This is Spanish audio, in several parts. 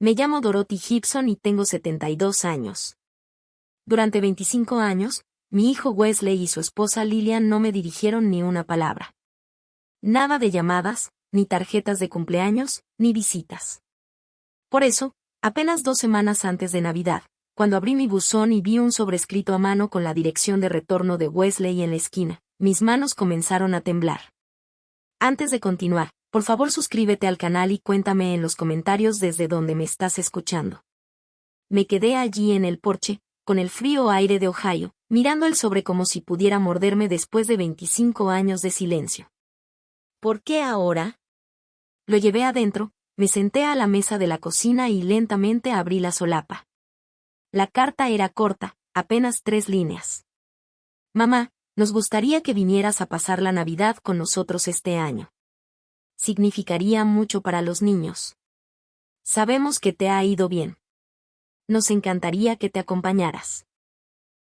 Me llamo Dorothy Gibson y tengo 72 años. Durante 25 años, mi hijo Wesley y su esposa Lillian no me dirigieron ni una palabra. Nada de llamadas, ni tarjetas de cumpleaños, ni visitas. Por eso, apenas 2 semanas antes de Navidad, cuando abrí mi buzón y vi un sobrescrito a mano con la dirección de retorno de Wesley en la esquina, mis manos comenzaron a temblar. Antes de continuar, por favor suscríbete al canal y cuéntame en los comentarios desde donde me estás escuchando. Me quedé allí en el porche, con el frío aire de Ohio, mirando el sobre como si pudiera morderme después de 25 años de silencio. ¿Por qué ahora? Lo llevé adentro, me senté a la mesa de la cocina y lentamente abrí la solapa. La carta era corta, apenas 3 líneas. Mamá, nos gustaría que vinieras a pasar la Navidad con nosotros este año. Significaría mucho para los niños. Sabemos que te ha ido bien. Nos encantaría que te acompañaras.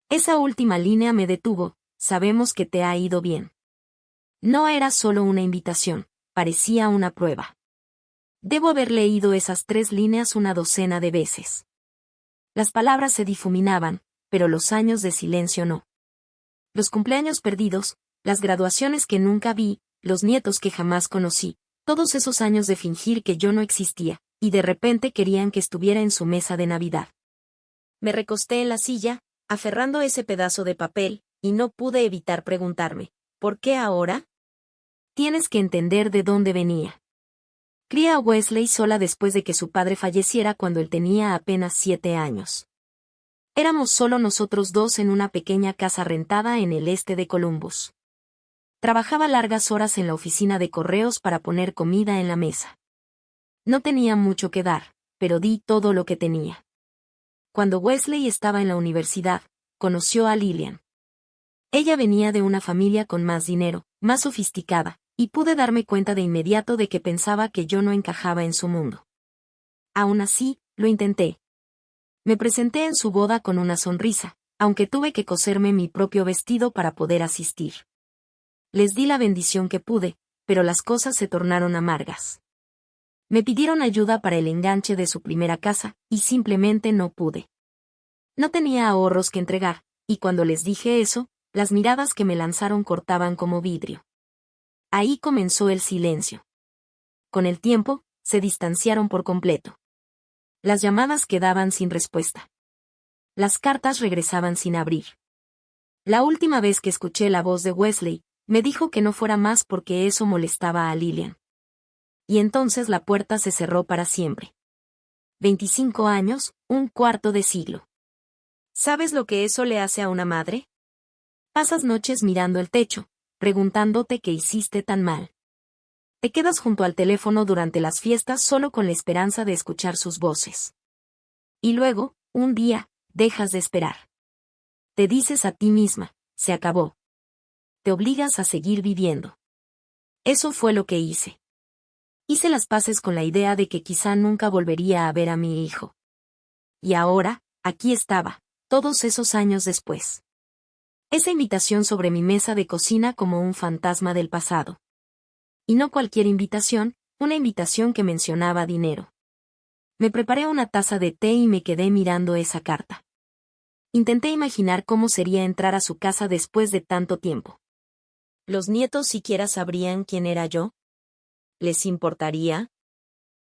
Esa última línea me detuvo, sabemos que te ha ido bien. No era solo una invitación, parecía una prueba. Debo haber leído esas 3 líneas una docena de veces. Las palabras se difuminaban, pero los años de silencio no. Los cumpleaños perdidos, las graduaciones que nunca vi, los nietos que jamás conocí, todos esos años de fingir que yo no existía, y de repente querían que estuviera en su mesa de Navidad. Me recosté en la silla, aferrando ese pedazo de papel, y no pude evitar preguntarme, ¿por qué ahora? Tienes que entender de dónde venía. Crié a Wesley sola después de que su padre falleciera cuando él tenía apenas 7 años. Éramos solo nosotros dos en una pequeña casa rentada en el este de Columbus. Trabajaba largas horas en la oficina de correos para poner comida en la mesa. No tenía mucho que dar, pero di todo lo que tenía. Cuando Wesley estaba en la universidad, conoció a Lillian. Ella venía de una familia con más dinero, más sofisticada, y pude darme cuenta de inmediato de que pensaba que yo no encajaba en su mundo. Aún así, lo intenté. Me presenté en su boda con una sonrisa, aunque tuve que coserme mi propio vestido para poder asistir. Les di la bendición que pude, pero las cosas se tornaron amargas. Me pidieron ayuda para el enganche de su primera casa, y simplemente no pude. No tenía ahorros que entregar, y cuando les dije eso, las miradas que me lanzaron cortaban como vidrio. Ahí comenzó el silencio. Con el tiempo, se distanciaron por completo. Las llamadas quedaban sin respuesta. Las cartas regresaban sin abrir. La última vez que escuché la voz de Wesley, me dijo que no fuera más porque eso molestaba a Lillian. Y entonces la puerta se cerró para siempre. 25 años, un cuarto de siglo. ¿Sabes lo que eso le hace a una madre? Pasas noches mirando el techo, preguntándote qué hiciste tan mal. Te quedas junto al teléfono durante las fiestas solo con la esperanza de escuchar sus voces. Y luego, un día, dejas de esperar. Te dices a ti misma, se acabó. Te obligas a seguir viviendo. Eso fue lo que hice. Hice las paces con la idea de que quizá nunca volvería a ver a mi hijo. Y ahora, aquí estaba, todos esos años después. Esa invitación sobre mi mesa de cocina como un fantasma del pasado. Y no cualquier invitación, una invitación que mencionaba dinero. Me preparé una taza de té y me quedé mirando esa carta. Intenté imaginar cómo sería entrar a su casa después de tanto tiempo. ¿Los nietos siquiera sabrían quién era yo? ¿Les importaría?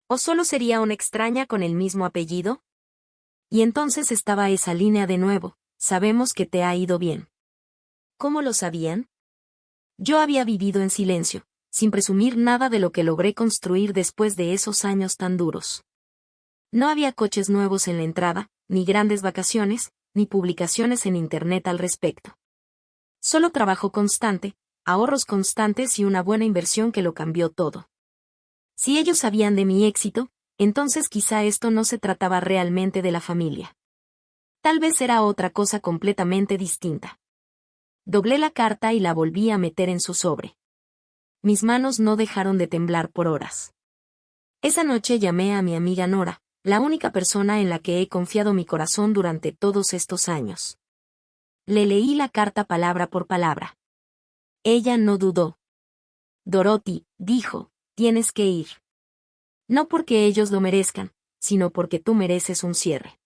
¿O solo sería una extraña con el mismo apellido? Y entonces estaba esa línea de nuevo, sabemos que te ha ido bien. ¿Cómo lo sabían? Yo había vivido en silencio, sin presumir nada de lo que logré construir después de esos años tan duros. No había coches nuevos en la entrada, ni grandes vacaciones, ni publicaciones en Internet al respecto. Solo trabajo constante, ahorros constantes y una buena inversión que lo cambió todo. Si ellos sabían de mi éxito, entonces quizá esto no se trataba realmente de la familia. Tal vez era otra cosa completamente distinta. Doblé la carta y la volví a meter en su sobre. Mis manos no dejaron de temblar por horas. Esa noche llamé a mi amiga Nora, la única persona en la que he confiado mi corazón durante todos estos años. Le leí la carta palabra por palabra. Ella no dudó. Dorothy, dijo, tienes que ir. No porque ellos lo merezcan, sino porque tú mereces un cierre.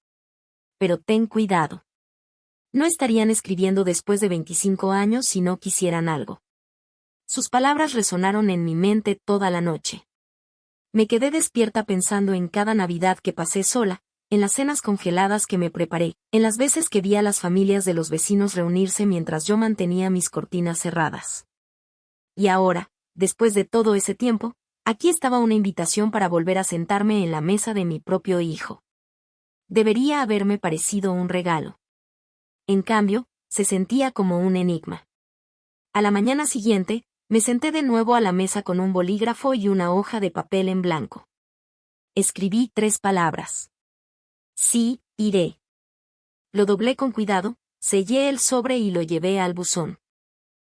Pero ten cuidado. No estarían escribiendo después de 25 años si no quisieran algo. Sus palabras resonaron en mi mente toda la noche. Me quedé despierta pensando en cada Navidad que pasé sola, en las cenas congeladas que me preparé, en las veces que vi a las familias de los vecinos reunirse mientras yo mantenía mis cortinas cerradas. Y ahora, después de todo ese tiempo, aquí estaba una invitación para volver a sentarme en la mesa de mi propio hijo. Debería haberme parecido un regalo. En cambio, se sentía como un enigma. A la mañana siguiente, me senté de nuevo a la mesa con un bolígrafo y una hoja de papel en blanco. Escribí 3 palabras. Sí, iré. Lo doblé con cuidado, sellé el sobre y lo llevé al buzón.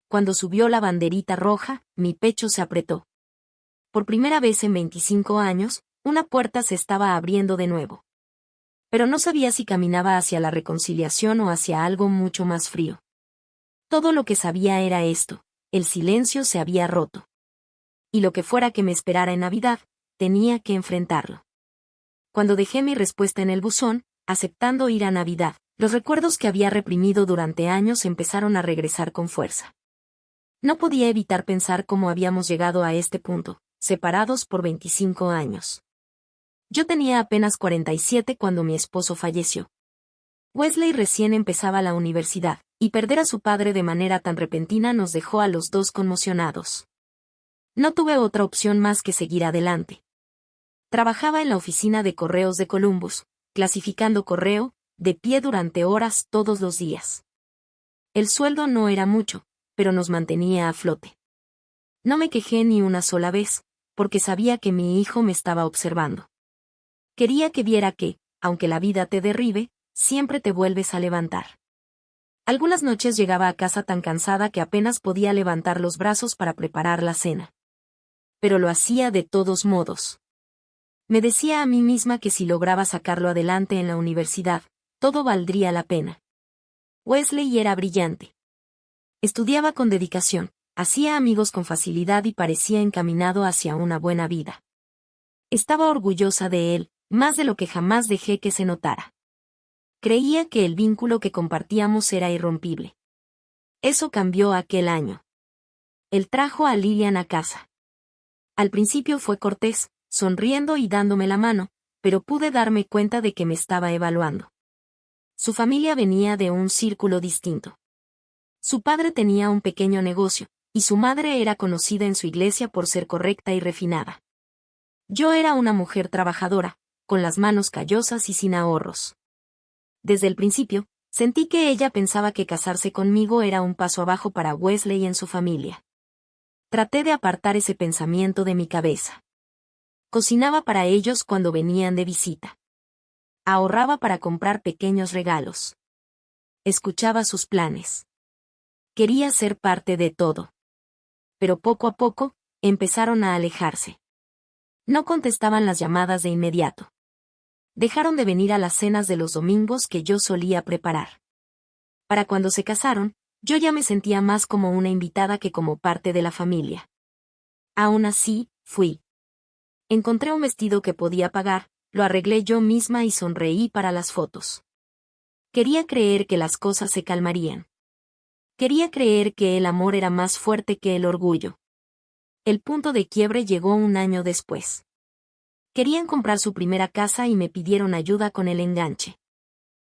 Cuando subió la banderita roja, mi pecho se apretó. Por primera vez en 25 años, una puerta se estaba abriendo de nuevo. Pero no sabía si caminaba hacia la reconciliación o hacia algo mucho más frío. Todo lo que sabía era esto: el silencio se había roto. Y lo que fuera que me esperara en Navidad, tenía que enfrentarlo. Cuando dejé mi respuesta en el buzón, aceptando ir a Navidad, los recuerdos que había reprimido durante años empezaron a regresar con fuerza. No podía evitar pensar cómo habíamos llegado a este punto, separados por 25 años. Yo tenía apenas 47 cuando mi esposo falleció. Wesley recién empezaba la universidad, y perder a su padre de manera tan repentina nos dejó a los dos conmocionados. No tuve otra opción más que seguir adelante. Trabajaba en la oficina de correos de Columbus, clasificando correo, de pie durante horas todos los días. El sueldo no era mucho, pero nos mantenía a flote. No me quejé ni una sola vez, porque sabía que mi hijo me estaba observando. Quería que viera que, aunque la vida te derribe, siempre te vuelves a levantar. Algunas noches llegaba a casa tan cansada que apenas podía levantar los brazos para preparar la cena. Pero lo hacía de todos modos. Me decía a mí misma que si lograba sacarlo adelante en la universidad, todo valdría la pena. Wesley era brillante. Estudiaba con dedicación, hacía amigos con facilidad y parecía encaminado hacia una buena vida. Estaba orgullosa de él, más de lo que jamás dejé que se notara. Creía que el vínculo que compartíamos era irrompible. Eso cambió aquel año. Él trajo a Lillian a casa. Al principio fue cortés, sonriendo y dándome la mano, pero pude darme cuenta de que me estaba evaluando. Su familia venía de un círculo distinto. Su padre tenía un pequeño negocio, y su madre era conocida en su iglesia por ser correcta y refinada. Yo era una mujer trabajadora, con las manos callosas y sin ahorros. Desde el principio, sentí que ella pensaba que casarse conmigo era un paso abajo para Wesley en su familia. Traté de apartar ese pensamiento de mi cabeza. Cocinaba para ellos cuando venían de visita. Ahorraba para comprar pequeños regalos. Escuchaba sus planes. Quería ser parte de todo. Pero poco a poco, empezaron a alejarse. No contestaban las llamadas de inmediato. Dejaron de venir a las cenas de los domingos que yo solía preparar. Para cuando se casaron, yo ya me sentía más como una invitada que como parte de la familia. Aún así, fui. Encontré un vestido que podía pagar, lo arreglé yo misma y sonreí para las fotos. Quería creer que las cosas se calmarían. Quería creer que el amor era más fuerte que el orgullo. El punto de quiebre llegó un año después. Querían comprar su primera casa y me pidieron ayuda con el enganche.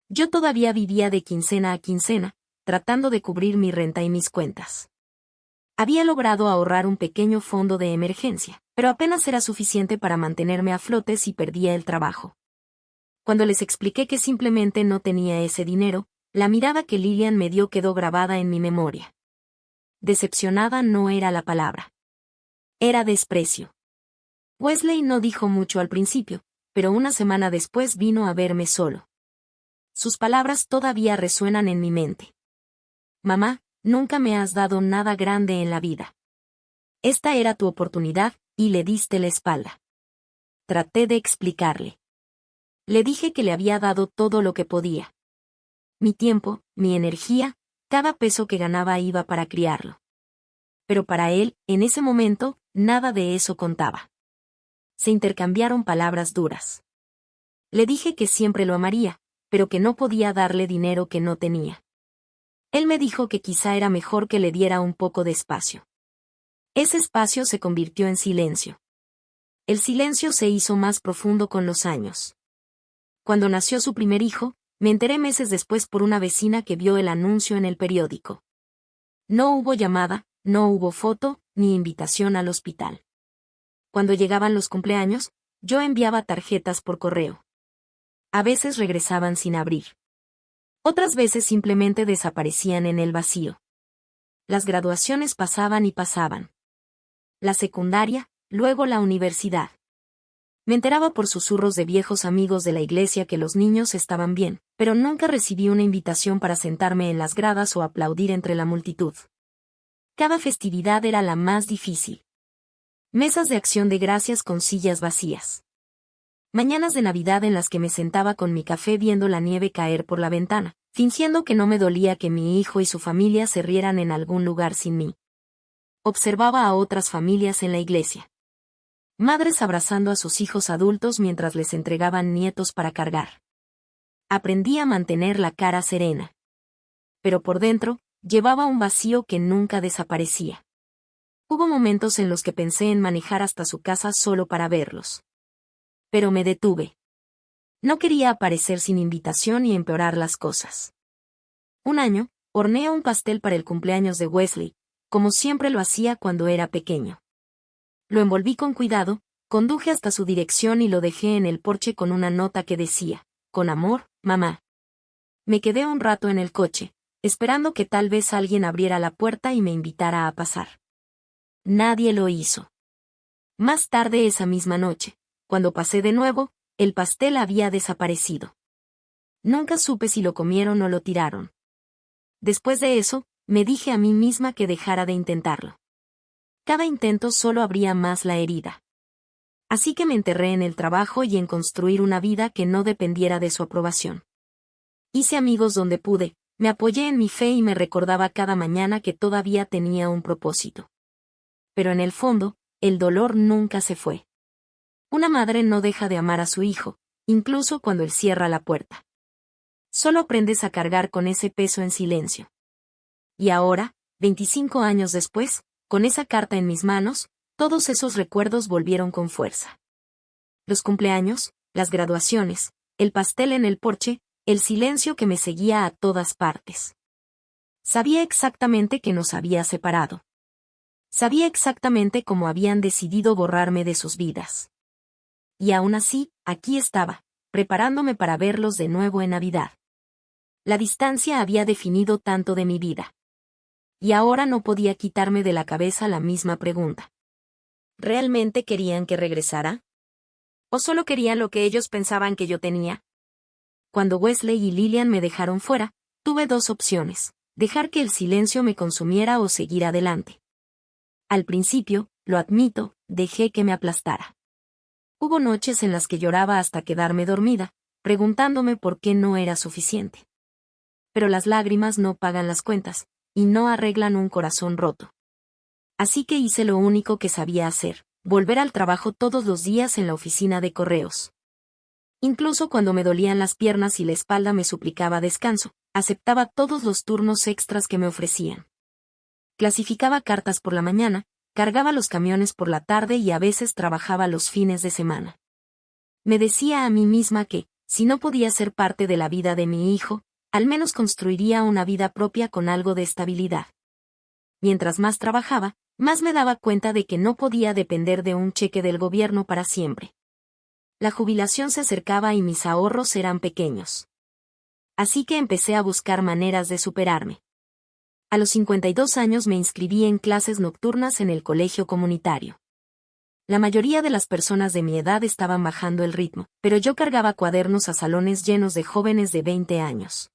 Yo todavía vivía de quincena a quincena, tratando de cubrir mi renta y mis cuentas. Había logrado ahorrar un pequeño fondo de emergencia, pero apenas era suficiente para mantenerme a flote si perdía el trabajo. Cuando les expliqué que simplemente no tenía ese dinero, la mirada que Lillian me dio quedó grabada en mi memoria. Decepcionada no era la palabra. Era desprecio. Wesley no dijo mucho al principio, pero una semana después vino a verme solo. Sus palabras todavía resuenan en mi mente. Mamá, nunca me has dado nada grande en la vida. Esta era tu oportunidad, y le diste la espalda. Traté de explicarle. Le dije que le había dado todo lo que podía. Mi tiempo, mi energía, cada peso que ganaba iba para criarlo. Pero para él, en ese momento, nada de eso contaba. Se intercambiaron palabras duras. Le dije que siempre lo amaría, pero que no podía darle dinero que no tenía. Él me dijo que quizá era mejor que le diera un poco de espacio. Ese espacio se convirtió en silencio. El silencio se hizo más profundo con los años. Cuando nació su primer hijo, me enteré meses después por una vecina que vio el anuncio en el periódico. No hubo llamada, no hubo foto, ni invitación al hospital. Cuando llegaban los cumpleaños, yo enviaba tarjetas por correo. A veces regresaban sin abrir. Otras veces simplemente desaparecían en el vacío. Las graduaciones pasaban y pasaban. La secundaria, luego la universidad. Me enteraba por susurros de viejos amigos de la iglesia que los niños estaban bien, pero nunca recibí una invitación para sentarme en las gradas o aplaudir entre la multitud. Cada festividad era la más difícil. Mesas de acción de gracias con sillas vacías. Mañanas de Navidad en las que me sentaba con mi café viendo la nieve caer por la ventana, fingiendo que no me dolía que mi hijo y su familia se rieran en algún lugar sin mí. Observaba a otras familias en la iglesia. Madres abrazando a sus hijos adultos mientras les entregaban nietos para cargar. Aprendí a mantener la cara serena. Pero por dentro, llevaba un vacío que nunca desaparecía. Hubo momentos en los que pensé en manejar hasta su casa solo para verlos. Pero me detuve. No quería aparecer sin invitación y empeorar las cosas. Un año, horneé un pastel para el cumpleaños de Wesley, como siempre lo hacía cuando era pequeño. Lo envolví con cuidado, conduje hasta su dirección y lo dejé en el porche con una nota que decía, con amor, mamá. Me quedé un rato en el coche, esperando que tal vez alguien abriera la puerta y me invitara a pasar. Nadie lo hizo. Más tarde esa misma noche, cuando pasé de nuevo, el pastel había desaparecido. Nunca supe si lo comieron o lo tiraron. Después de eso, me dije a mí misma que dejara de intentarlo. Cada intento solo abría más la herida. Así que me enterré en el trabajo y en construir una vida que no dependiera de su aprobación. Hice amigos donde pude, me apoyé en mi fe y me recordaba cada mañana que todavía tenía un propósito. Pero en el fondo, el dolor nunca se fue. Una madre no deja de amar a su hijo, incluso cuando él cierra la puerta. Solo aprendes a cargar con ese peso en silencio. Y ahora, 25 años después, con esa carta en mis manos, todos esos recuerdos volvieron con fuerza. Los cumpleaños, las graduaciones, el pastel en el porche, el silencio que me seguía a todas partes. Sabía exactamente que nos había separado. Sabía exactamente cómo habían decidido borrarme de sus vidas. Y aún así, aquí estaba, preparándome para verlos de nuevo en Navidad. La distancia había definido tanto de mi vida. Y ahora no podía quitarme de la cabeza la misma pregunta. ¿Realmente querían que regresara? ¿O solo querían lo que ellos pensaban que yo tenía? Cuando Wesley y Lillian me dejaron fuera, tuve dos opciones: dejar que el silencio me consumiera o seguir adelante. Al principio, lo admito, dejé que me aplastara. Hubo noches en las que lloraba hasta quedarme dormida, preguntándome por qué no era suficiente. Pero las lágrimas no pagan las cuentas, y no arreglan un corazón roto. Así que hice lo único que sabía hacer: volver al trabajo todos los días en la oficina de correos. Incluso cuando me dolían las piernas y la espalda me suplicaba descanso, aceptaba todos los turnos extras que me ofrecían. Clasificaba cartas por la mañana, cargaba los camiones por la tarde y a veces trabajaba los fines de semana. Me decía a mí misma que, si no podía ser parte de la vida de mi hijo, al menos construiría una vida propia con algo de estabilidad. Mientras más trabajaba, más me daba cuenta de que no podía depender de un cheque del gobierno para siempre. La jubilación se acercaba y mis ahorros eran pequeños. Así que empecé a buscar maneras de superarme. A los 52 años me inscribí en clases nocturnas en el colegio comunitario. La mayoría de las personas de mi edad estaban bajando el ritmo, pero yo cargaba cuadernos a salones llenos de jóvenes de 20 años.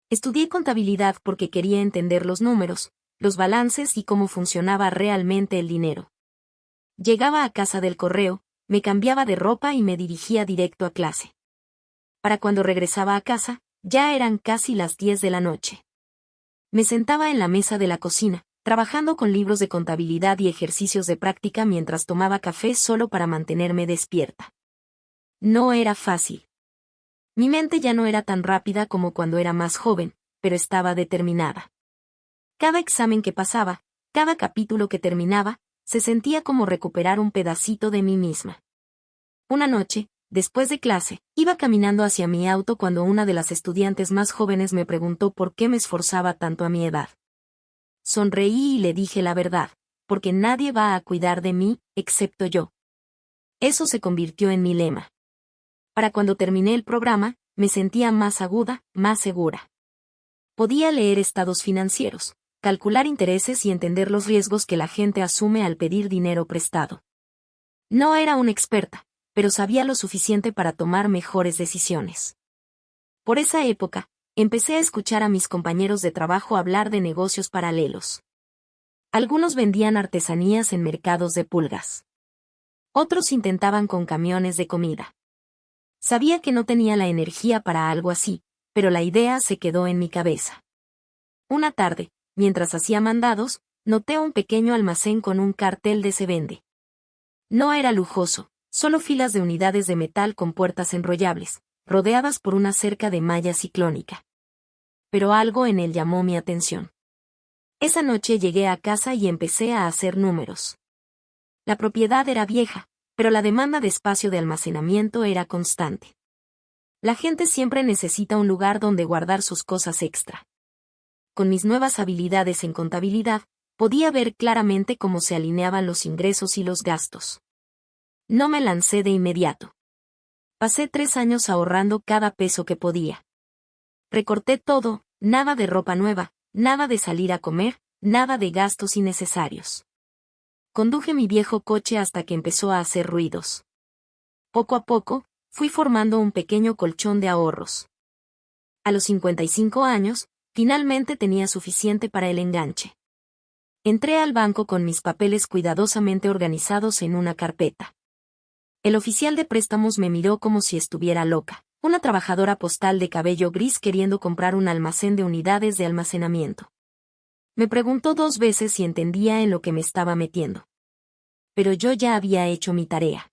Estudié contabilidad porque quería entender los números, los balances y cómo funcionaba realmente el dinero. Llegaba a casa del correo, me cambiaba de ropa y me dirigía directo a clase. Para cuando regresaba a casa, ya eran casi las 10 de la noche. Me sentaba en la mesa de la cocina, trabajando con libros de contabilidad y ejercicios de práctica mientras tomaba café solo para mantenerme despierta. No era fácil. Mi mente ya no era tan rápida como cuando era más joven, pero estaba determinada. Cada examen que pasaba, cada capítulo que terminaba, se sentía como recuperar un pedacito de mí misma. Una noche, después de clase, iba caminando hacia mi auto cuando una de las estudiantes más jóvenes me preguntó por qué me esforzaba tanto a mi edad. Sonreí y le dije la verdad, porque nadie va a cuidar de mí, excepto yo. Eso se convirtió en mi lema. Para cuando terminé el programa, me sentía más aguda, más segura. Podía leer estados financieros, calcular intereses y entender los riesgos que la gente asume al pedir dinero prestado. No era una experta, pero sabía lo suficiente para tomar mejores decisiones. Por esa época, empecé a escuchar a mis compañeros de trabajo hablar de negocios paralelos. Algunos vendían artesanías en mercados de pulgas. Otros intentaban con camiones de comida. Sabía que no tenía la energía para algo así, pero la idea se quedó en mi cabeza. Una tarde, mientras hacía mandados, noté un pequeño almacén con un cartel de "se vende". No era lujoso, solo filas de unidades de metal con puertas enrollables, rodeadas por una cerca de malla ciclónica. Pero algo en él llamó mi atención. Esa noche llegué a casa y empecé a hacer números. La propiedad era vieja, pero la demanda de espacio de almacenamiento era constante. La gente siempre necesita un lugar donde guardar sus cosas extra. Con mis nuevas habilidades en contabilidad, podía ver claramente cómo se alineaban los ingresos y los gastos. No me lancé de inmediato. Pasé 3 años ahorrando cada peso que podía. Recorté todo, nada de ropa nueva, nada de salir a comer, nada de gastos innecesarios. Conduje mi viejo coche hasta que empezó a hacer ruidos. Poco a poco, fui formando un pequeño colchón de ahorros. A los 55 años, finalmente tenía suficiente para el enganche. Entré al banco con mis papeles cuidadosamente organizados en una carpeta. El oficial de préstamos me miró como si estuviera loca, una trabajadora postal de cabello gris queriendo comprar un almacén de unidades de almacenamiento. Me preguntó 2 veces si entendía en lo que me estaba metiendo. Pero yo ya había hecho mi tarea.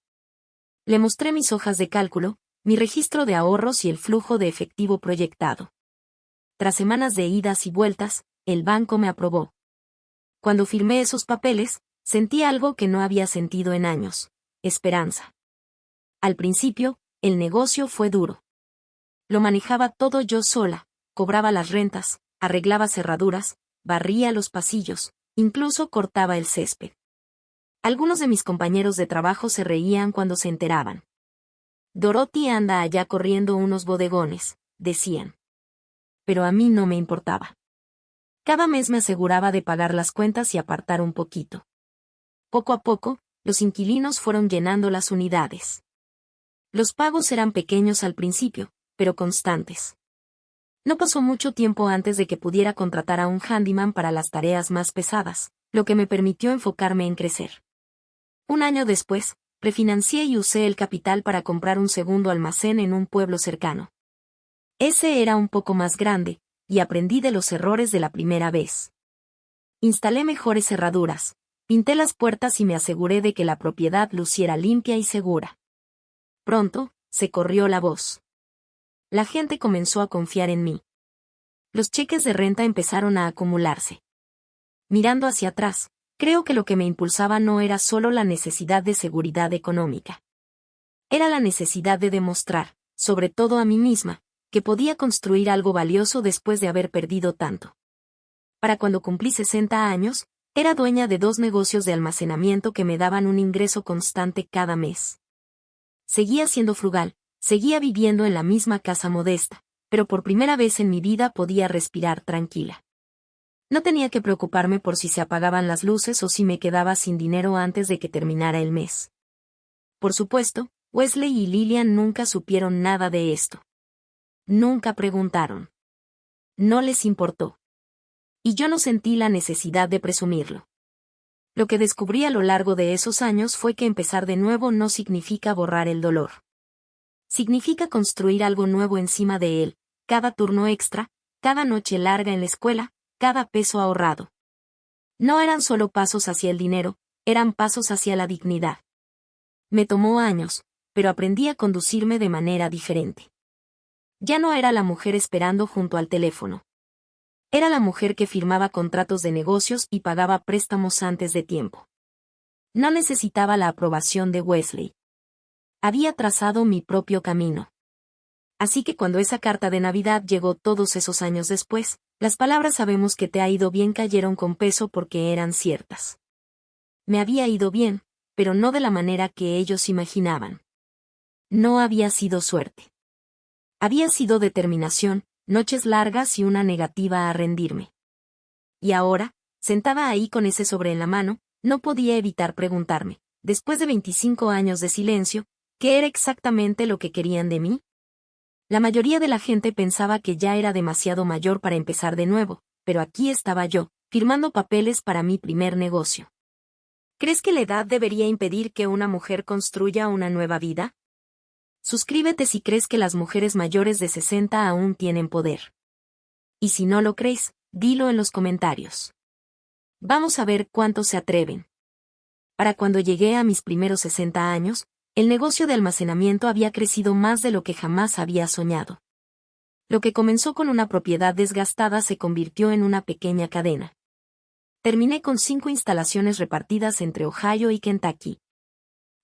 Le mostré mis hojas de cálculo, mi registro de ahorros y el flujo de efectivo proyectado. Tras semanas de idas y vueltas, el banco me aprobó. Cuando firmé esos papeles, sentí algo que no había sentido en años: esperanza. Al principio, el negocio fue duro. Lo manejaba todo yo sola, cobraba las rentas, arreglaba cerraduras, barría los pasillos, incluso cortaba el césped. Algunos de mis compañeros de trabajo se reían cuando se enteraban. Dorothy anda allá corriendo unos bodegones, decían. Pero a mí no me importaba. Cada mes me aseguraba de pagar las cuentas y apartar un poquito. Poco a poco, los inquilinos fueron llenando las unidades. Los pagos eran pequeños al principio, pero constantes. No pasó mucho tiempo antes de que pudiera contratar a un handyman para las tareas más pesadas, lo que me permitió enfocarme en crecer. 1 año después, refinancié y usé el capital para comprar un segundo almacén en un pueblo cercano. Ese era un poco más grande, y aprendí de los errores de la primera vez. Instalé mejores cerraduras, pinté las puertas y me aseguré de que la propiedad luciera limpia y segura. Pronto, se corrió la voz. La gente comenzó a confiar en mí. Los cheques de renta empezaron a acumularse. Mirando hacia atrás, creo que lo que me impulsaba no era solo la necesidad de seguridad económica. Era la necesidad de demostrar, sobre todo a mí misma, que podía construir algo valioso después de haber perdido tanto. Para cuando cumplí 60 años, era dueña de 2 negocios de almacenamiento que me daban un ingreso constante cada mes. Seguía siendo frugal, seguía viviendo en la misma casa modesta, pero por primera vez en mi vida podía respirar tranquila. No tenía que preocuparme por si se apagaban las luces o si me quedaba sin dinero antes de que terminara el mes. Por supuesto, Wesley y Lillian nunca supieron nada de esto. Nunca preguntaron. No les importó. Y yo no sentí la necesidad de presumirlo. Lo que descubrí a lo largo de esos años fue que empezar de nuevo no significa borrar el dolor. Significa construir algo nuevo encima de él, cada turno extra, cada noche larga en la escuela, cada peso ahorrado. No eran solo pasos hacia el dinero, eran pasos hacia la dignidad. Me tomó años, pero aprendí a conducirme de manera diferente. Ya no era la mujer esperando junto al teléfono. Era la mujer que firmaba contratos de negocios y pagaba préstamos antes de tiempo. No necesitaba la aprobación de Wesley. Había trazado mi propio camino. Así que cuando esa carta de Navidad llegó todos esos años después, las palabras "sabemos que te ha ido bien" cayeron con peso porque eran ciertas. Me había ido bien, pero no de la manera que ellos imaginaban. No había sido suerte. Había sido determinación, noches largas y una negativa a rendirme. Y ahora, sentada ahí con ese sobre en la mano, no podía evitar preguntarme, después de 25 años de silencio, ¿qué era exactamente lo que querían de mí? La mayoría de la gente pensaba que ya era demasiado mayor para empezar de nuevo, pero aquí estaba yo, firmando papeles para mi primer negocio. ¿Crees que la edad debería impedir que una mujer construya una nueva vida? Suscríbete si crees que las mujeres mayores de 60 aún tienen poder. Y si no lo crees, dilo en los comentarios. Vamos a ver cuántos se atreven. Para cuando llegué a mis primeros 60 años, el negocio de almacenamiento había crecido más de lo que jamás había soñado. Lo que comenzó con una propiedad desgastada se convirtió en una pequeña cadena. Terminé con 5 instalaciones repartidas entre Ohio y Kentucky.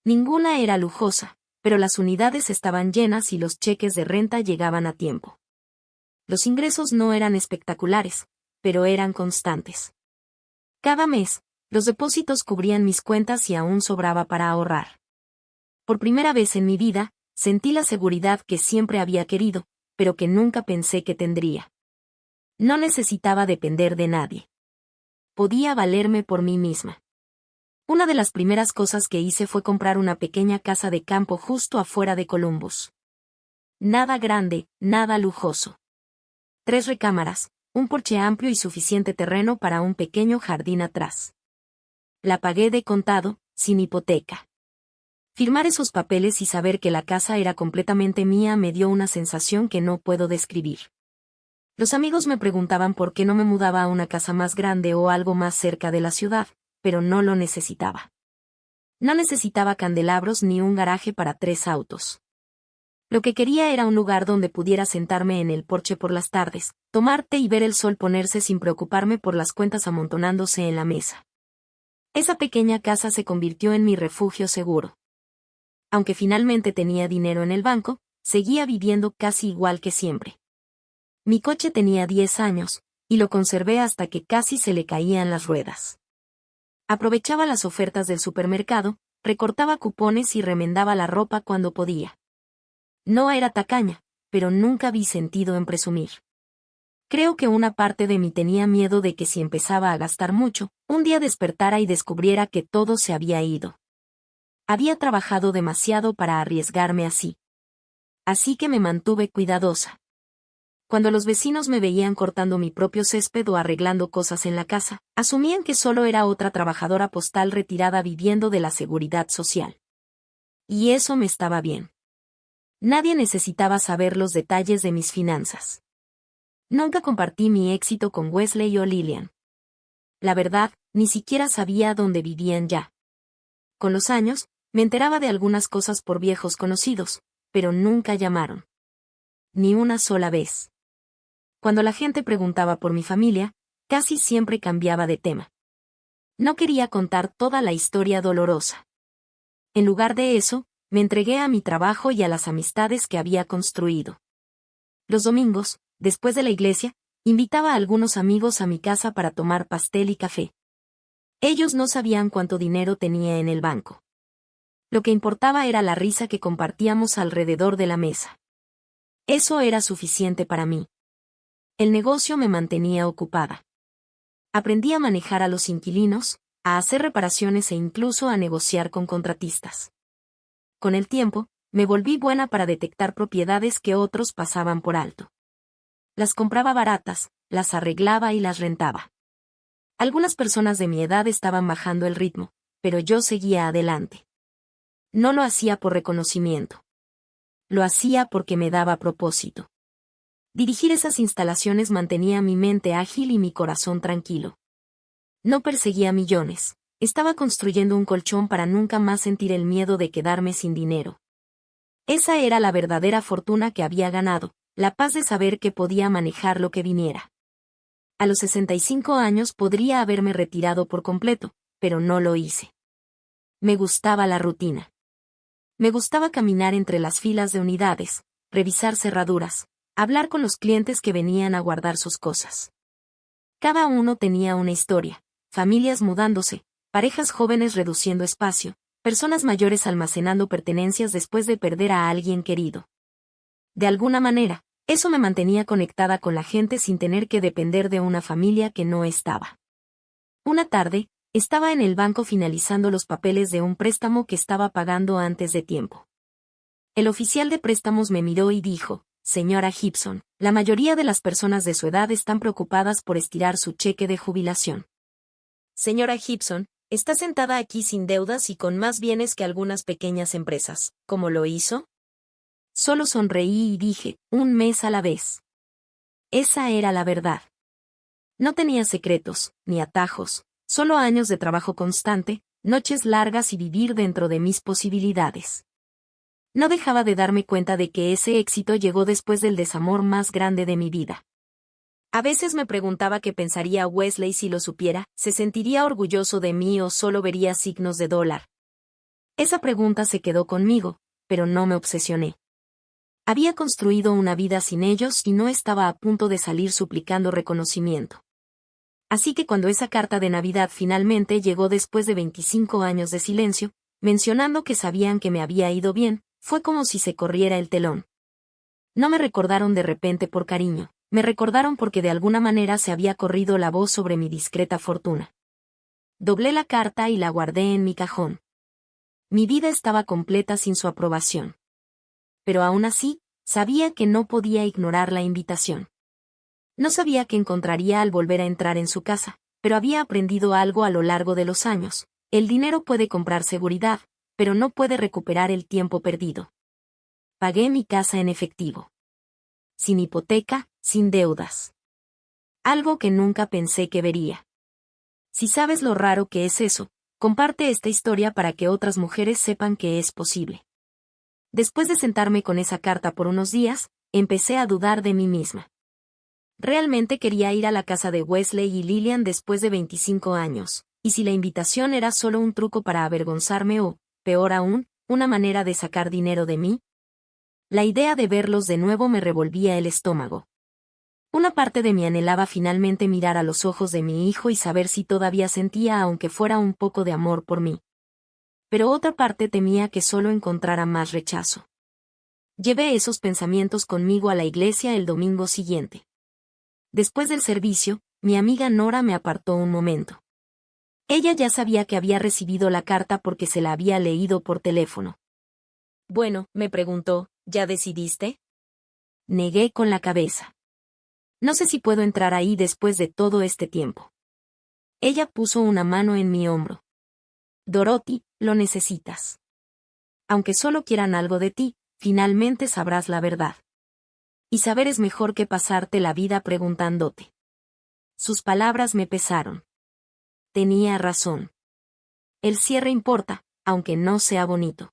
Ninguna era lujosa, pero las unidades estaban llenas y los cheques de renta llegaban a tiempo. Los ingresos no eran espectaculares, pero eran constantes. Cada mes, los depósitos cubrían mis cuentas y aún sobraba para ahorrar. Por primera vez en mi vida, sentí la seguridad que siempre había querido, pero que nunca pensé que tendría. No necesitaba depender de nadie. Podía valerme por mí misma. Una de las primeras cosas que hice fue comprar una pequeña casa de campo justo afuera de Columbus. Nada grande, nada lujoso. 3 recámaras, un porche amplio y suficiente terreno para un pequeño jardín atrás. La pagué de contado, sin hipoteca. Firmar esos papeles y saber que la casa era completamente mía me dio una sensación que no puedo describir. Los amigos me preguntaban por qué no me mudaba a una casa más grande o algo más cerca de la ciudad, pero no lo necesitaba. No necesitaba candelabros ni un garaje para 3 autos. Lo que quería era un lugar donde pudiera sentarme en el porche por las tardes, tomar té y ver el sol ponerse sin preocuparme por las cuentas amontonándose en la mesa. Esa pequeña casa se convirtió en mi refugio seguro. Aunque finalmente tenía dinero en el banco, seguía viviendo casi igual que siempre. Mi coche tenía 10 años, y lo conservé hasta que casi se le caían las ruedas. Aprovechaba las ofertas del supermercado, recortaba cupones y remendaba la ropa cuando podía. No era tacaña, pero nunca vi sentido en presumir. Creo que una parte de mí tenía miedo de que si empezaba a gastar mucho, un día despertara y descubriera que todo se había ido. Había trabajado demasiado para arriesgarme así. Así que me mantuve cuidadosa. Cuando los vecinos me veían cortando mi propio césped o arreglando cosas en la casa, asumían que solo era otra trabajadora postal retirada viviendo de la seguridad social. Y eso me estaba bien. Nadie necesitaba saber los detalles de mis finanzas. Nunca compartí mi éxito con Wesley o Lillian. La verdad, ni siquiera sabía dónde vivían ya. Con los años, me enteraba de algunas cosas por viejos conocidos, pero nunca llamaron. Ni una sola vez. Cuando la gente preguntaba por mi familia, casi siempre cambiaba de tema. No quería contar toda la historia dolorosa. En lugar de eso, me entregué a mi trabajo y a las amistades que había construido. Los domingos, después de la iglesia, invitaba a algunos amigos a mi casa para tomar pastel y café. Ellos no sabían cuánto dinero tenía en el banco. Lo que importaba era la risa que compartíamos alrededor de la mesa. Eso era suficiente para mí. El negocio me mantenía ocupada. Aprendí a manejar a los inquilinos, a hacer reparaciones e incluso a negociar con contratistas. Con el tiempo, me volví buena para detectar propiedades que otros pasaban por alto. Las compraba baratas, las arreglaba y las rentaba. Algunas personas de mi edad estaban bajando el ritmo, pero yo seguía adelante. No lo hacía por reconocimiento. Lo hacía porque me daba propósito. Dirigir esas instalaciones mantenía mi mente ágil y mi corazón tranquilo. No perseguía millones, estaba construyendo un colchón para nunca más sentir el miedo de quedarme sin dinero. Esa era la verdadera fortuna que había ganado, la paz de saber que podía manejar lo que viniera. A los 65 años podría haberme retirado por completo, pero no lo hice. Me gustaba la rutina. Me gustaba caminar entre las filas de unidades, revisar cerraduras, hablar con los clientes que venían a guardar sus cosas. Cada uno tenía una historia, familias mudándose, parejas jóvenes reduciendo espacio, personas mayores almacenando pertenencias después de perder a alguien querido. De alguna manera, eso me mantenía conectada con la gente sin tener que depender de una familia que no estaba. Una tarde, estaba en el banco finalizando los papeles de un préstamo que estaba pagando antes de tiempo. El oficial de préstamos me miró y dijo: «Señora Gibson, la mayoría de las personas de su edad están preocupadas por estirar su cheque de jubilación. Señora Gibson, está sentada aquí sin deudas y con más bienes que algunas pequeñas empresas. ¿Cómo lo hizo?». Solo sonreí y dije: «Un mes a la vez». Esa era la verdad. No tenía secretos, ni atajos, solo años de trabajo constante, noches largas y vivir dentro de mis posibilidades. No dejaba de darme cuenta de que ese éxito llegó después del desamor más grande de mi vida. A veces me preguntaba qué pensaría Wesley si lo supiera, ¿se sentiría orgulloso de mí o solo vería signos de dólar? Esa pregunta se quedó conmigo, pero no me obsesioné. Había construido una vida sin ellos y no estaba a punto de salir suplicando reconocimiento. Así que cuando esa carta de Navidad finalmente llegó después de 25 años de silencio, mencionando que sabían que me había ido bien, fue como si se corriera el telón. No me recordaron de repente por cariño, me recordaron porque de alguna manera se había corrido la voz sobre mi discreta fortuna. Doblé la carta y la guardé en mi cajón. Mi vida estaba completa sin su aprobación. Pero aún así, sabía que no podía ignorar la invitación. No sabía qué encontraría al volver a entrar en su casa, pero había aprendido algo a lo largo de los años: el dinero puede comprar seguridad, pero no puede recuperar el tiempo perdido. Pagué mi casa en efectivo. Sin hipoteca, sin deudas. Algo que nunca pensé que vería. Si sabes lo raro que es eso, comparte esta historia para que otras mujeres sepan que es posible. Después de sentarme con esa carta por unos días, empecé a dudar de mí misma. Realmente quería ir a la casa de Wesley y Lillian después de 25 años, y si la invitación era solo un truco para avergonzarme o, peor aún, una manera de sacar dinero de mí. La idea de verlos de nuevo me revolvía el estómago. Una parte de mí anhelaba finalmente mirar a los ojos de mi hijo y saber si todavía sentía aunque fuera un poco de amor por mí. Pero otra parte temía que solo encontrara más rechazo. Llevé esos pensamientos conmigo a la iglesia el domingo siguiente. Después del servicio, mi amiga Nora me apartó un momento. Ella ya sabía que había recibido la carta porque se la había leído por teléfono. «Bueno», me preguntó, «¿ya decidiste?». Negué con la cabeza. «No sé si puedo entrar ahí después de todo este tiempo». Ella puso una mano en mi hombro. «Dorothy, lo necesitas. Aunque solo quieran algo de ti, finalmente sabrás la verdad. Y saber es mejor que pasarte la vida preguntándote». Sus palabras me pesaron. Tenía razón. El cierre importa, aunque no sea bonito.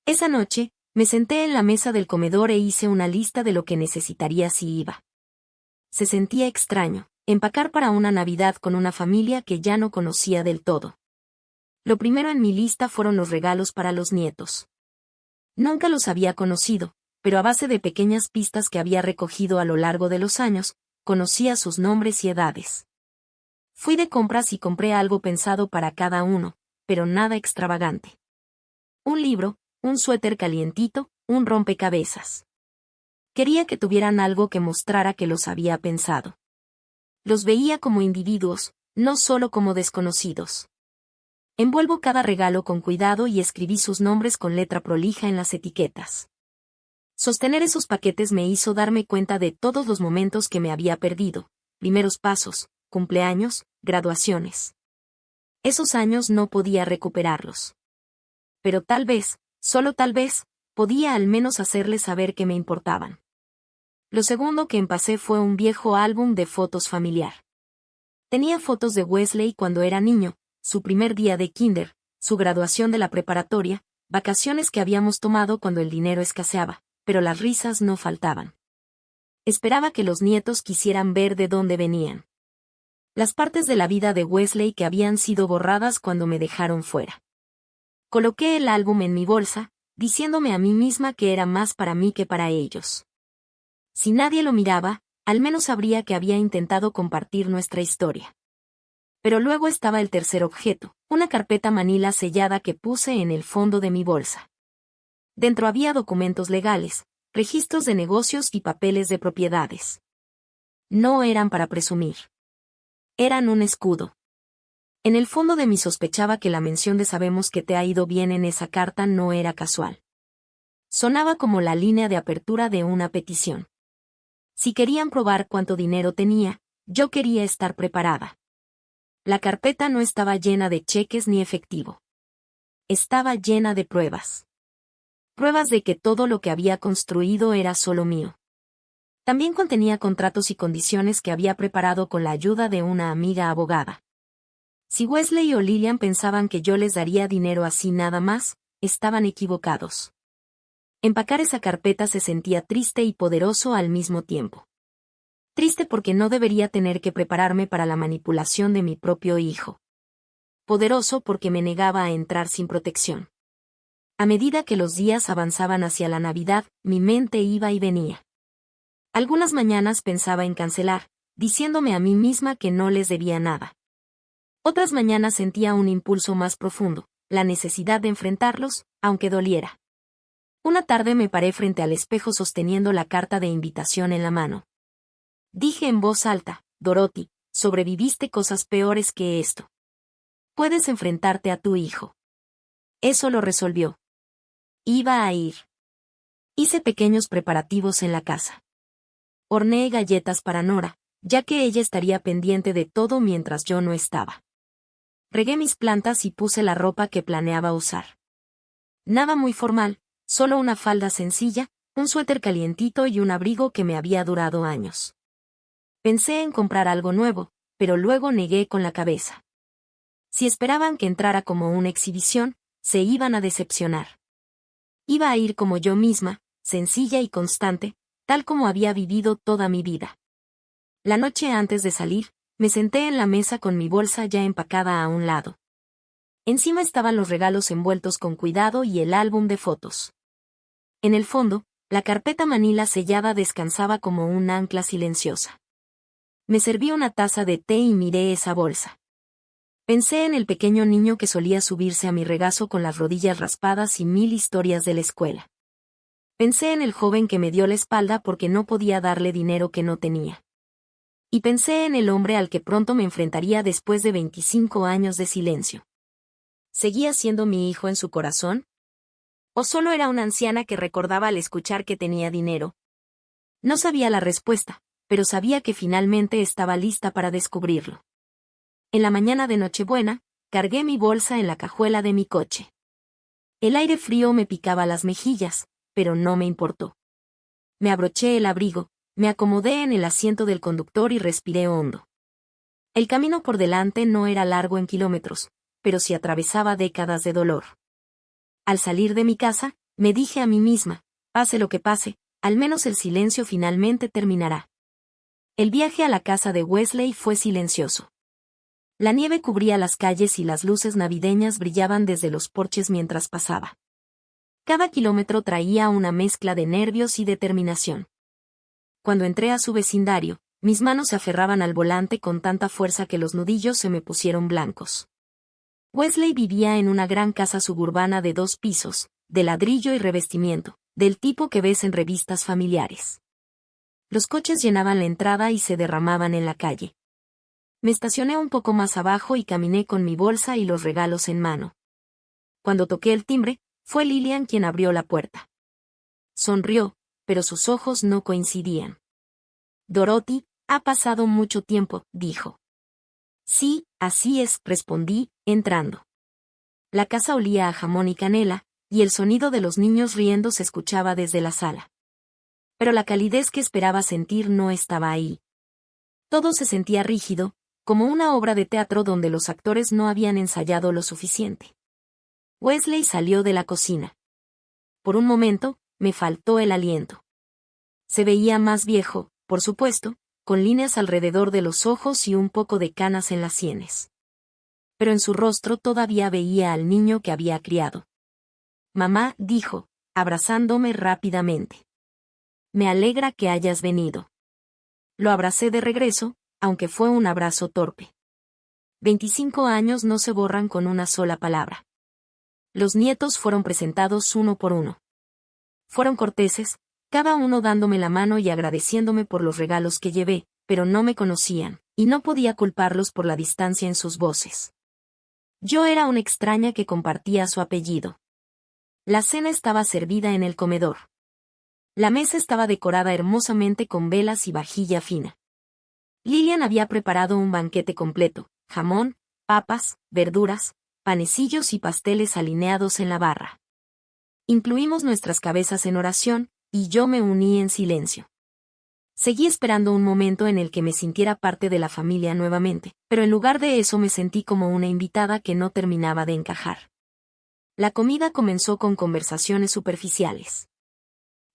Esa noche, me senté en la mesa del comedor e hice una lista de lo que necesitaría si iba. Se sentía extraño, empacar para una Navidad con una familia que ya no conocía del todo. Lo primero en mi lista fueron los regalos para los nietos. Nunca los había conocido, pero a base de pequeñas pistas que había recogido a lo largo de los años, conocía sus nombres y edades. Fui de compras y compré algo pensado para cada uno, pero nada extravagante. Un libro, un suéter calientito, un rompecabezas. Quería que tuvieran algo que mostrara que los había pensado. Los veía como individuos, no solo como desconocidos. Envuelvo cada regalo con cuidado y escribí sus nombres con letra prolija en las etiquetas. Sostener esos paquetes me hizo darme cuenta de todos los momentos que me había perdido: primeros pasos, cumpleaños, graduaciones. Esos años no podía recuperarlos. Pero tal vez, solo tal vez, podía al menos hacerles saber que me importaban. Lo segundo que empacé fue un viejo álbum de fotos familiar. Tenía fotos de Wesley cuando era niño, su primer día de kinder, su graduación de la preparatoria, vacaciones que habíamos tomado cuando el dinero escaseaba, pero las risas no faltaban. Esperaba que los nietos quisieran ver de dónde venían. Las partes de la vida de Wesley que habían sido borradas cuando me dejaron fuera. Coloqué el álbum en mi bolsa, diciéndome a mí misma que era más para mí que para ellos. Si nadie lo miraba, al menos sabría que había intentado compartir nuestra historia. Pero luego estaba el tercer objeto, una carpeta manila sellada que puse en el fondo de mi bolsa. Dentro había documentos legales, registros de negocios y papeles de propiedades. No eran para presumir. Eran un escudo. En el fondo de mí sospechaba que la mención de "sabemos que te ha ido bien" en esa carta no era casual. Sonaba como la línea de apertura de una petición. Si querían probar cuánto dinero tenía, yo quería estar preparada. La carpeta no estaba llena de cheques ni efectivo. Estaba llena de pruebas. Pruebas de que todo lo que había construido era solo mío. También contenía contratos y condiciones que había preparado con la ayuda de una amiga abogada. Si Wesley o Lillian pensaban que yo les daría dinero así nada más, estaban equivocados. Empacar esa carpeta se sentía triste y poderoso al mismo tiempo. Triste porque no debería tener que prepararme para la manipulación de mi propio hijo. Poderoso porque me negaba a entrar sin protección. A medida que los días avanzaban hacia la Navidad, mi mente iba y venía. Algunas mañanas pensaba en cancelar, diciéndome a mí misma que no les debía nada. Otras mañanas sentía un impulso más profundo, la necesidad de enfrentarlos, aunque doliera. Una tarde me paré frente al espejo sosteniendo la carta de invitación en la mano. Dije en voz alta: Dorothy, sobreviviste cosas peores que esto. Puedes enfrentarte a tu hijo. Eso lo resolvió. Iba a ir. Hice pequeños preparativos en la casa. Horneé galletas para Nora, ya que ella estaría pendiente de todo mientras yo no estaba. Regué mis plantas y puse la ropa que planeaba usar. Nada muy formal, solo una falda sencilla, un suéter calientito y un abrigo que me había durado años. Pensé en comprar algo nuevo, pero luego negué con la cabeza. Si esperaban que entrara como una exhibición, se iban a decepcionar. Iba a ir como yo misma, sencilla y constante, tal como había vivido toda mi vida. La noche antes de salir, me senté en la mesa con mi bolsa ya empacada a un lado. Encima estaban los regalos envueltos con cuidado y el álbum de fotos. En el fondo, la carpeta manila sellada descansaba como un ancla silenciosa. Me serví una taza de té y miré esa bolsa. Pensé en el pequeño niño que solía subirse a mi regazo con las rodillas raspadas y 1000 historias de la escuela. Pensé en el joven que me dio la espalda porque no podía darle dinero que no tenía. Y pensé en el hombre al que pronto me enfrentaría después de 25 años de silencio. ¿Seguía siendo mi hijo en su corazón? ¿O solo era una anciana que recordaba al escuchar que tenía dinero? No sabía la respuesta, pero sabía que finalmente estaba lista para descubrirlo. En la mañana de Nochebuena, cargué mi bolsa en la cajuela de mi coche. El aire frío me picaba las mejillas, pero no me importó. Me abroché el abrigo, me acomodé en el asiento del conductor y respiré hondo. El camino por delante no era largo en kilómetros, pero sí atravesaba décadas de dolor. Al salir de mi casa, me dije a mí misma: pase lo que pase, al menos el silencio finalmente terminará. El viaje a la casa de Wesley fue silencioso. La nieve cubría las calles y las luces navideñas brillaban desde los porches mientras pasaba. Cada kilómetro traía una mezcla de nervios y determinación. Cuando entré a su vecindario, mis manos se aferraban al volante con tanta fuerza que los nudillos se me pusieron blancos. Wesley vivía en una gran casa suburbana de 2 pisos, de ladrillo y revestimiento, del tipo que ves en revistas familiares. Los coches llenaban la entrada y se derramaban en la calle. Me estacioné un poco más abajo y caminé con mi bolsa y los regalos en mano. Cuando toqué el timbre, fue Lillian quien abrió la puerta. Sonrió, pero sus ojos no coincidían. Dorothy, ha pasado mucho tiempo, dijo. Sí, así es, respondí, entrando. La casa olía a jamón y canela, y el sonido de los niños riendo se escuchaba desde la sala. Pero la calidez que esperaba sentir no estaba ahí. Todo se sentía rígido, como una obra de teatro donde los actores no habían ensayado lo suficiente. Wesley salió de la cocina. Por un momento, me faltó el aliento. Se veía más viejo, por supuesto, con líneas alrededor de los ojos y un poco de canas en las sienes. Pero en su rostro todavía veía al niño que había criado. Mamá, dijo, abrazándome rápidamente. Me alegra que hayas venido. Lo abracé de regreso, aunque fue un abrazo torpe. 25 años no se borran con una sola palabra. Los nietos fueron presentados uno por uno. Fueron corteses, cada uno dándome la mano y agradeciéndome por los regalos que llevé, pero no me conocían, y no podía culparlos por la distancia en sus voces. Yo era una extraña que compartía su apellido. La cena estaba servida en el comedor. La mesa estaba decorada hermosamente con velas y vajilla fina. Lilian había preparado un banquete completo, jamón, papas, verduras, panecillos y pasteles alineados en la barra. Incluimos nuestras cabezas en oración, y yo me uní en silencio. Seguí esperando un momento en el que me sintiera parte de la familia nuevamente, pero en lugar de eso me sentí como una invitada que no terminaba de encajar. La comida comenzó con conversaciones superficiales.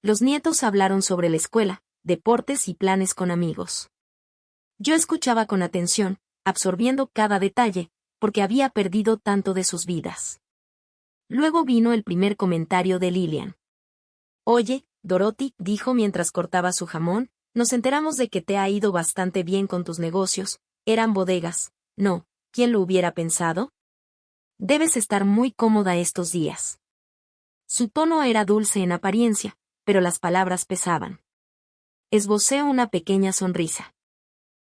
Los nietos hablaron sobre la escuela, deportes y planes con amigos. Yo escuchaba con atención, absorbiendo cada detalle, porque había perdido tanto de sus vidas. Luego vino el primer comentario de Lilian. Oye, Dorothy, dijo mientras cortaba su jamón, nos enteramos de que te ha ido bastante bien con tus negocios, eran bodegas, ¿no? ¿Quién lo hubiera pensado? Debes estar muy cómoda estos días. Su tono era dulce en apariencia, pero las palabras pesaban. Esbocé una pequeña sonrisa.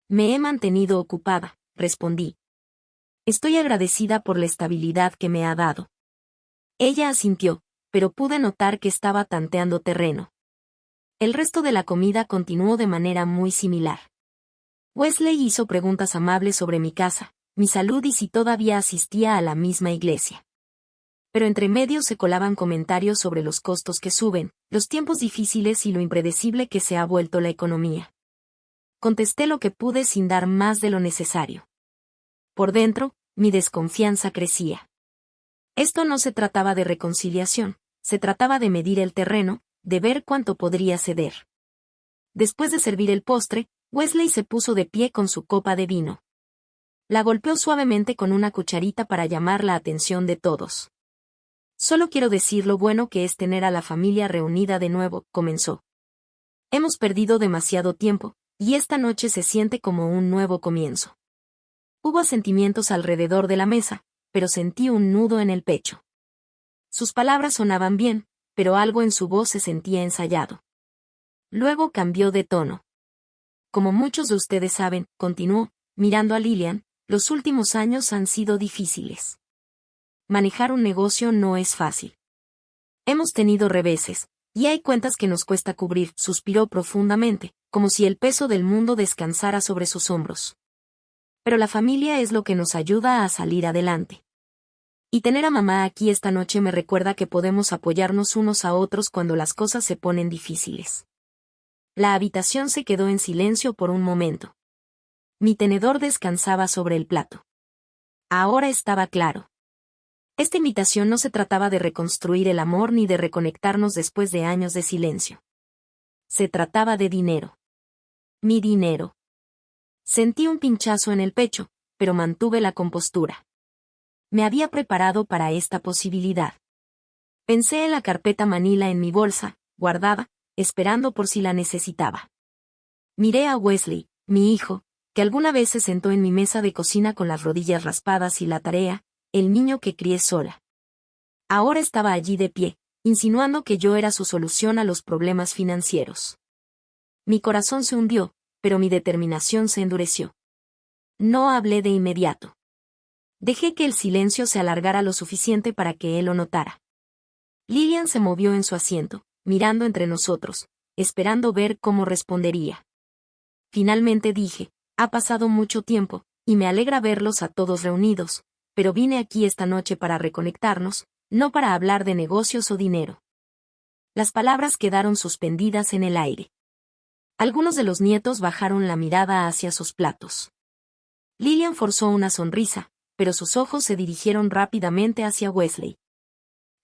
Me he mantenido ocupada, respondí. Estoy agradecida por la estabilidad que me ha dado. Ella asintió, pero pude notar que estaba tanteando terreno. El resto de la comida continuó de manera muy similar. Wesley hizo preguntas amables sobre mi casa, mi salud y si todavía asistía a la misma iglesia. Pero entre medio se colaban comentarios sobre los costos que suben, los tiempos difíciles y lo impredecible que se ha vuelto la economía. Contesté lo que pude sin dar más de lo necesario. Por dentro, mi desconfianza crecía. Esto no se trataba de reconciliación, se trataba de medir el terreno, de ver cuánto podría ceder. Después de servir el postre, Wesley se puso de pie con su copa de vino. La golpeó suavemente con una cucharita para llamar la atención de todos. Solo quiero decir lo bueno que es tener a la familia reunida de nuevo, comenzó. Hemos perdido demasiado tiempo, y esta noche se siente como un nuevo comienzo. Hubo asentimientos alrededor de la mesa, pero sentí un nudo en el pecho. Sus palabras sonaban bien, pero algo en su voz se sentía ensayado. Luego cambió de tono. Como muchos de ustedes saben, continuó, mirando a Lilian, los últimos años han sido difíciles. Manejar un negocio no es fácil. Hemos tenido reveses, y hay cuentas que nos cuesta cubrir, suspiró profundamente, como si el peso del mundo descansara sobre sus hombros. Pero la familia es lo que nos ayuda a salir adelante. Y tener a mamá aquí esta noche me recuerda que podemos apoyarnos unos a otros cuando las cosas se ponen difíciles. La habitación se quedó en silencio por un momento. Mi tenedor descansaba sobre el plato. Ahora estaba claro. Esta invitación no se trataba de reconstruir el amor ni de reconectarnos después de años de silencio. Se trataba de dinero. Mi dinero. Sentí un pinchazo en el pecho, pero mantuve la compostura. Me había preparado para esta posibilidad. Pensé en la carpeta manila en mi bolsa, guardada, esperando por si la necesitaba. Miré a Wesley, mi hijo, que alguna vez se sentó en mi mesa de cocina con las rodillas raspadas y la tarea, el niño que crié sola. Ahora estaba allí de pie, insinuando que yo era su solución a los problemas financieros. Mi corazón se hundió, pero mi determinación se endureció. No hablé de inmediato. Dejé que el silencio se alargara lo suficiente para que él lo notara. Lilian se movió en su asiento, mirando entre nosotros, esperando ver cómo respondería. Finalmente dije, ha pasado mucho tiempo, y me alegra verlos a todos reunidos, pero vine aquí esta noche para reconectarnos, no para hablar de negocios o dinero. Las palabras quedaron suspendidas en el aire. Algunos de los nietos bajaron la mirada hacia sus platos. Lilian forzó una sonrisa, pero sus ojos se dirigieron rápidamente hacia Wesley.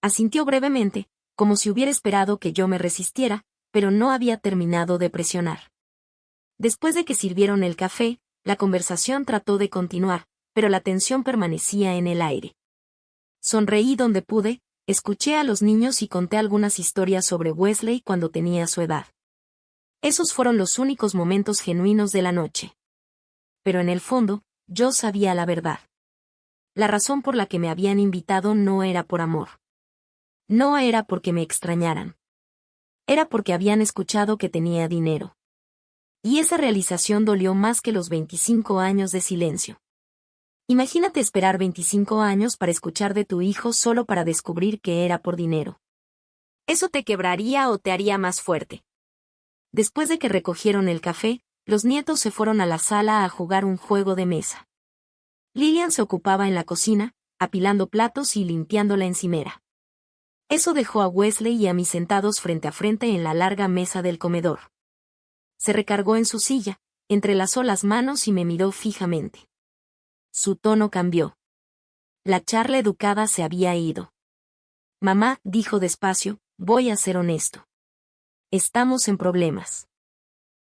Asintió brevemente, como si hubiera esperado que yo me resistiera, pero no había terminado de presionar. Después de que sirvieron el café, la conversación trató de continuar, pero la tensión permanecía en el aire. Sonreí donde pude, escuché a los niños y conté algunas historias sobre Wesley cuando tenía su edad. Esos fueron los únicos momentos genuinos de la noche. Pero en el fondo, yo sabía la verdad. La razón por la que me habían invitado no era por amor. No era porque me extrañaran. Era porque habían escuchado que tenía dinero. Y esa realización dolió más que los 25 años de silencio. Imagínate esperar 25 años para escuchar de tu hijo solo para descubrir que era por dinero. Eso te quebraría o te haría más fuerte. Después de que recogieron el café, los nietos se fueron a la sala a jugar un juego de mesa. Lillian se ocupaba en la cocina, apilando platos y limpiando la encimera. Eso dejó a Wesley y a mí sentados frente a frente en la larga mesa del comedor. Se recargó en su silla, entrelazó las manos y me miró fijamente. Su tono cambió. La charla educada se había ido. Mamá, dijo despacio, voy a ser honesto. Estamos en problemas.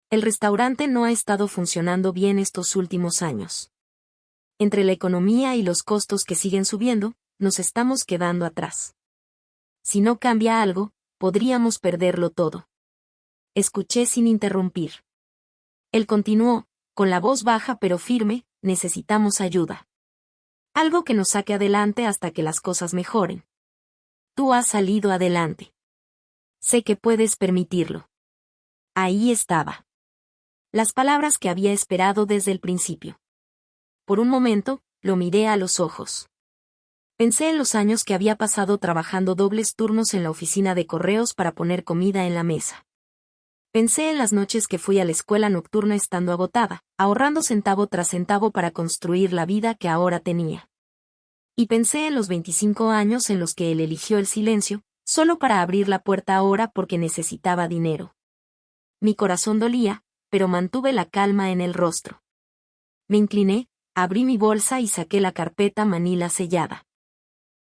El restaurante no ha estado funcionando bien estos últimos años. Entre la economía y los costos que siguen subiendo, nos estamos quedando atrás. Si no cambia algo, podríamos perderlo todo. Escuché sin interrumpir. Él continuó, con la voz baja pero firme, necesitamos ayuda. Algo que nos saque adelante hasta que las cosas mejoren. Tú has salido adelante. Sé que puedes permitirlo. Ahí estaba. Las palabras que había esperado desde el principio. Por un momento, lo miré a los ojos. Pensé en los años que había pasado trabajando dobles turnos en la oficina de correos para poner comida en la mesa. Pensé en las noches que fui a la escuela nocturna estando agotada, ahorrando centavo tras centavo para construir la vida que ahora tenía. Y pensé en los 25 años en los que él eligió el silencio, solo para abrir la puerta ahora porque necesitaba dinero. Mi corazón dolía, pero mantuve la calma en el rostro. Me incliné, abrí mi bolsa y saqué la carpeta manila sellada.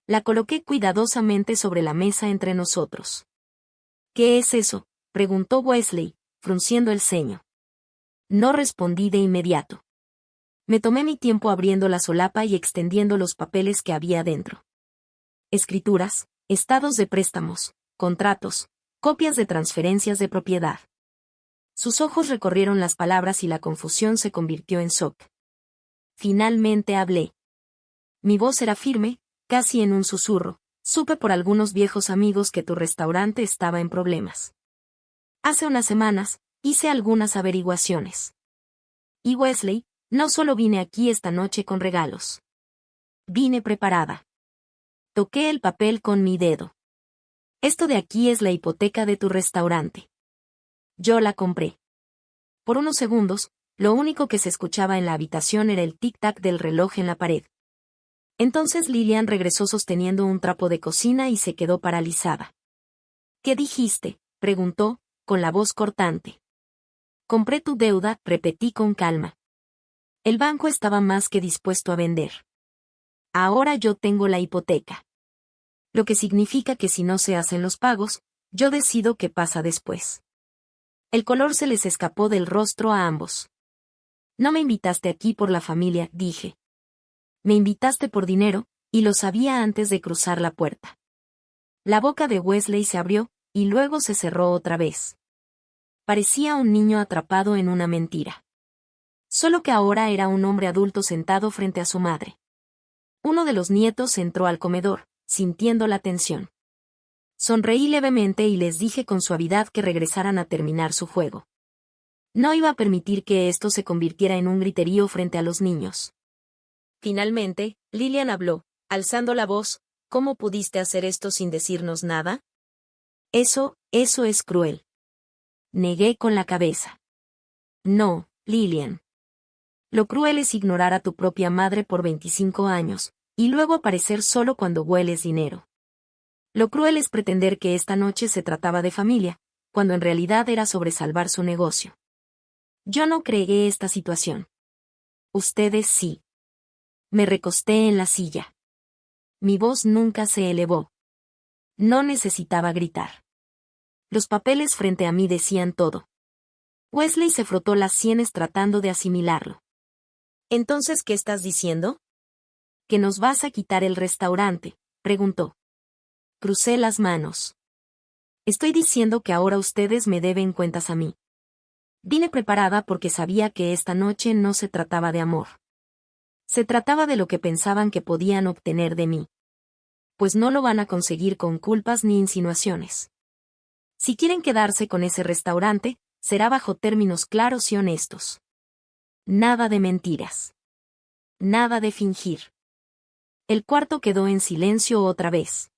La coloqué cuidadosamente sobre la mesa entre nosotros. ¿Qué es eso?, preguntó Wesley, frunciendo el ceño. No respondí de inmediato. Me tomé mi tiempo abriendo la solapa y extendiendo los papeles que había dentro. Escrituras, estados de préstamos, contratos, copias de transferencias de propiedad. Sus ojos recorrieron las palabras y la confusión se convirtió en shock. Finalmente hablé. Mi voz era firme, casi en un susurro. Supe por algunos viejos amigos que tu restaurante estaba en problemas. Hace unas semanas, hice algunas averiguaciones. Y Wesley, no solo vine aquí esta noche con regalos. Vine preparada. Toqué el papel con mi dedo. Esto de aquí es la hipoteca de tu restaurante. Yo la compré. Por unos segundos, lo único que se escuchaba en la habitación era el tic-tac del reloj en la pared. Entonces Lillian regresó sosteniendo un trapo de cocina y se quedó paralizada. ¿Qué dijiste?, preguntó, con la voz cortante. Compré tu deuda, repetí con calma. El banco estaba más que dispuesto a vender. Ahora yo tengo la hipoteca. Lo que significa que si no se hacen los pagos, yo decido qué pasa después. El color se les escapó del rostro a ambos. No me invitaste aquí por la familia, dije. Me invitaste por dinero, y lo sabía antes de cruzar la puerta. La boca de Wesley se abrió, y luego se cerró otra vez. Parecía un niño atrapado en una mentira. Solo que ahora era un hombre adulto sentado frente a su madre. Uno de los nietos entró al comedor, sintiendo la tensión. Sonreí levemente y les dije con suavidad que regresaran a terminar su juego. No iba a permitir que esto se convirtiera en un griterío frente a los niños. Finalmente, Lillian habló, alzando la voz. ¿Cómo pudiste hacer esto sin decirnos nada? Eso es cruel. Negué con la cabeza. No, Lillian. Lo cruel es ignorar a tu propia madre por 25 años, y luego aparecer solo cuando hueles dinero. Lo cruel es pretender que esta noche se trataba de familia, cuando en realidad era sobre salvar su negocio. Yo no creé esta situación. Ustedes sí. Me recosté en la silla. Mi voz nunca se elevó. No necesitaba gritar. Los papeles frente a mí decían todo. Wesley se frotó las sienes tratando de asimilarlo. ¿Entonces qué estás diciendo? ¿Que nos vas a quitar el restaurante?, preguntó. Crucé las manos. Estoy diciendo que ahora ustedes me deben cuentas a mí. Vine preparada porque sabía que esta noche no se trataba de amor. Se trataba de lo que pensaban que podían obtener de mí. Pues no lo van a conseguir con culpas ni insinuaciones. Si quieren quedarse con ese restaurante, será bajo términos claros y honestos. Nada de mentiras. Nada de fingir. El cuarto quedó en silencio otra vez.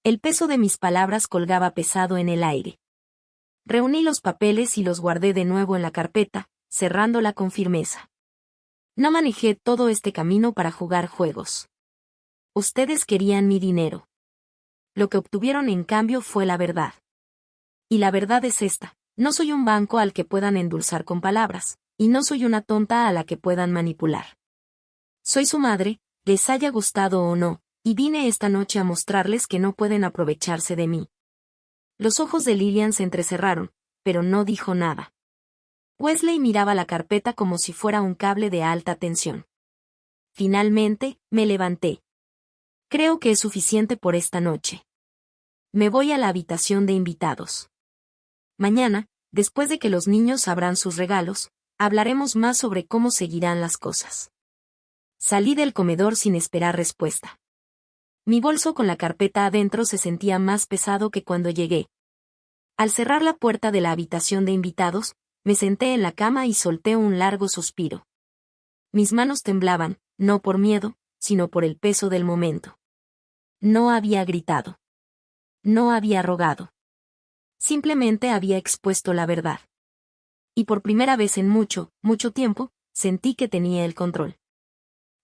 El peso de mis palabras colgaba pesado en el aire. Reuní los papeles y los guardé de nuevo en la carpeta, cerrándola con firmeza. No manejé todo este camino para jugar juegos. Ustedes querían mi dinero. Lo que obtuvieron en cambio fue la verdad. Y la verdad es esta: no soy un banco al que puedan endulzar con palabras, y no soy una tonta a la que puedan manipular. Soy su madre, les haya gustado o no, y vine esta noche a mostrarles que no pueden aprovecharse de mí. Los ojos de Lillian se entrecerraron, pero no dijo nada. Wesley miraba la carpeta como si fuera un cable de alta tensión. Finalmente, me levanté. Creo que es suficiente por esta noche. Me voy a la habitación de invitados. Mañana, después de que los niños abran sus regalos, hablaremos más sobre cómo seguirán las cosas. Salí del comedor sin esperar respuesta. Mi bolso con la carpeta adentro se sentía más pesado que cuando llegué. Al cerrar la puerta de la habitación de invitados, me senté en la cama y solté un largo suspiro. Mis manos temblaban, no por miedo, sino por el peso del momento. No había gritado. No había rogado. Simplemente había expuesto la verdad. Y por primera vez en mucho, mucho tiempo, sentí que tenía el control.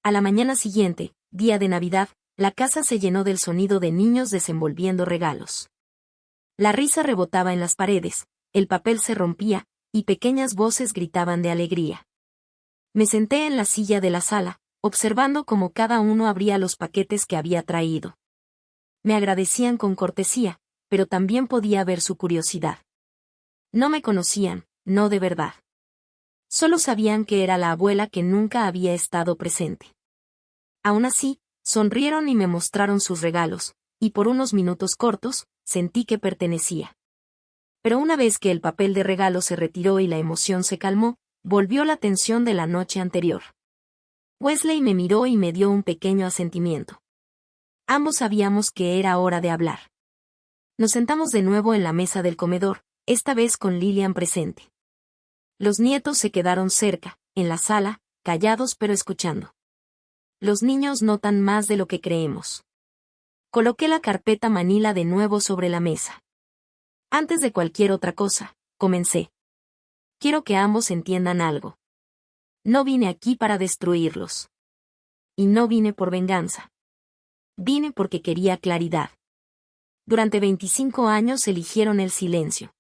A la mañana siguiente, día de Navidad, la casa se llenó del sonido de niños desenvolviendo regalos. La risa rebotaba en las paredes, el papel se rompía, y pequeñas voces gritaban de alegría. Me senté en la silla de la sala, observando cómo cada uno abría los paquetes que había traído. Me agradecían con cortesía, pero también podía ver su curiosidad. No me conocían, no de verdad. Solo sabían que era la abuela que nunca había estado presente. Aún así, sonrieron y me mostraron sus regalos, y por unos minutos cortos, sentí que pertenecía. Pero una vez que el papel de regalo se retiró y la emoción se calmó, volvió la tensión de la noche anterior. Wesley me miró y me dio un pequeño asentimiento. Ambos sabíamos que era hora de hablar. Nos sentamos de nuevo en la mesa del comedor, esta vez con Lillian presente. Los nietos se quedaron cerca, en la sala, callados pero escuchando. Los niños notan más de lo que creemos. Coloqué la carpeta manila de nuevo sobre la mesa. Antes de cualquier otra cosa, comencé. Quiero que ambos entiendan algo. No vine aquí para destruirlos. Y no vine por venganza. Vine porque quería claridad. Durante 25 años eligieron el silencio.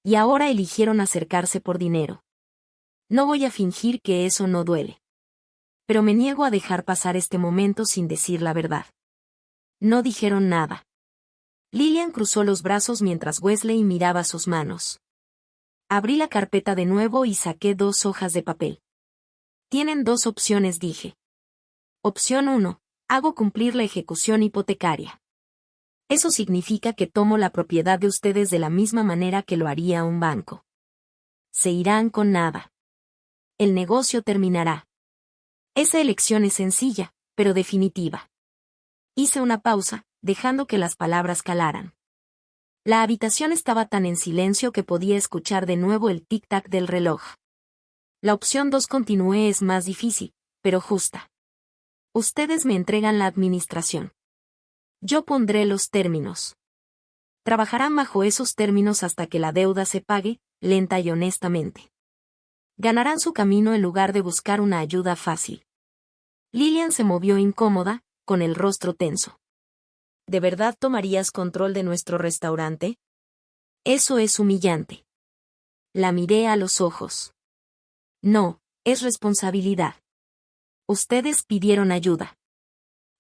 Y ahora eligieron acercarse por dinero. No voy a fingir que eso no duele. Pero me niego a dejar pasar este momento sin decir la verdad. No dijeron nada. Lillian cruzó los brazos mientras Wesley miraba sus manos. Abrí la carpeta de nuevo y saqué 2 hojas de papel. Tienen 2 opciones, dije. Opción 1, hago cumplir la ejecución hipotecaria. Eso significa que tomo la propiedad de ustedes de la misma manera que lo haría un banco. Se irán con nada. El negocio terminará. Esa elección es sencilla, pero definitiva. Hice una pausa, dejando que las palabras calaran. La habitación estaba tan en silencio que podía escuchar de nuevo el tic-tac del reloj. La opción 2, continué, es más difícil, pero justa. Ustedes me entregan la administración. Yo pondré los términos. Trabajarán bajo esos términos hasta que la deuda se pague, lenta y honestamente. Ganarán su camino en lugar de buscar una ayuda fácil. Lillian se movió incómoda, con el rostro tenso. ¿De verdad tomarías control de nuestro restaurante? Eso es humillante. La miré a los ojos. No, es responsabilidad. Ustedes pidieron ayuda.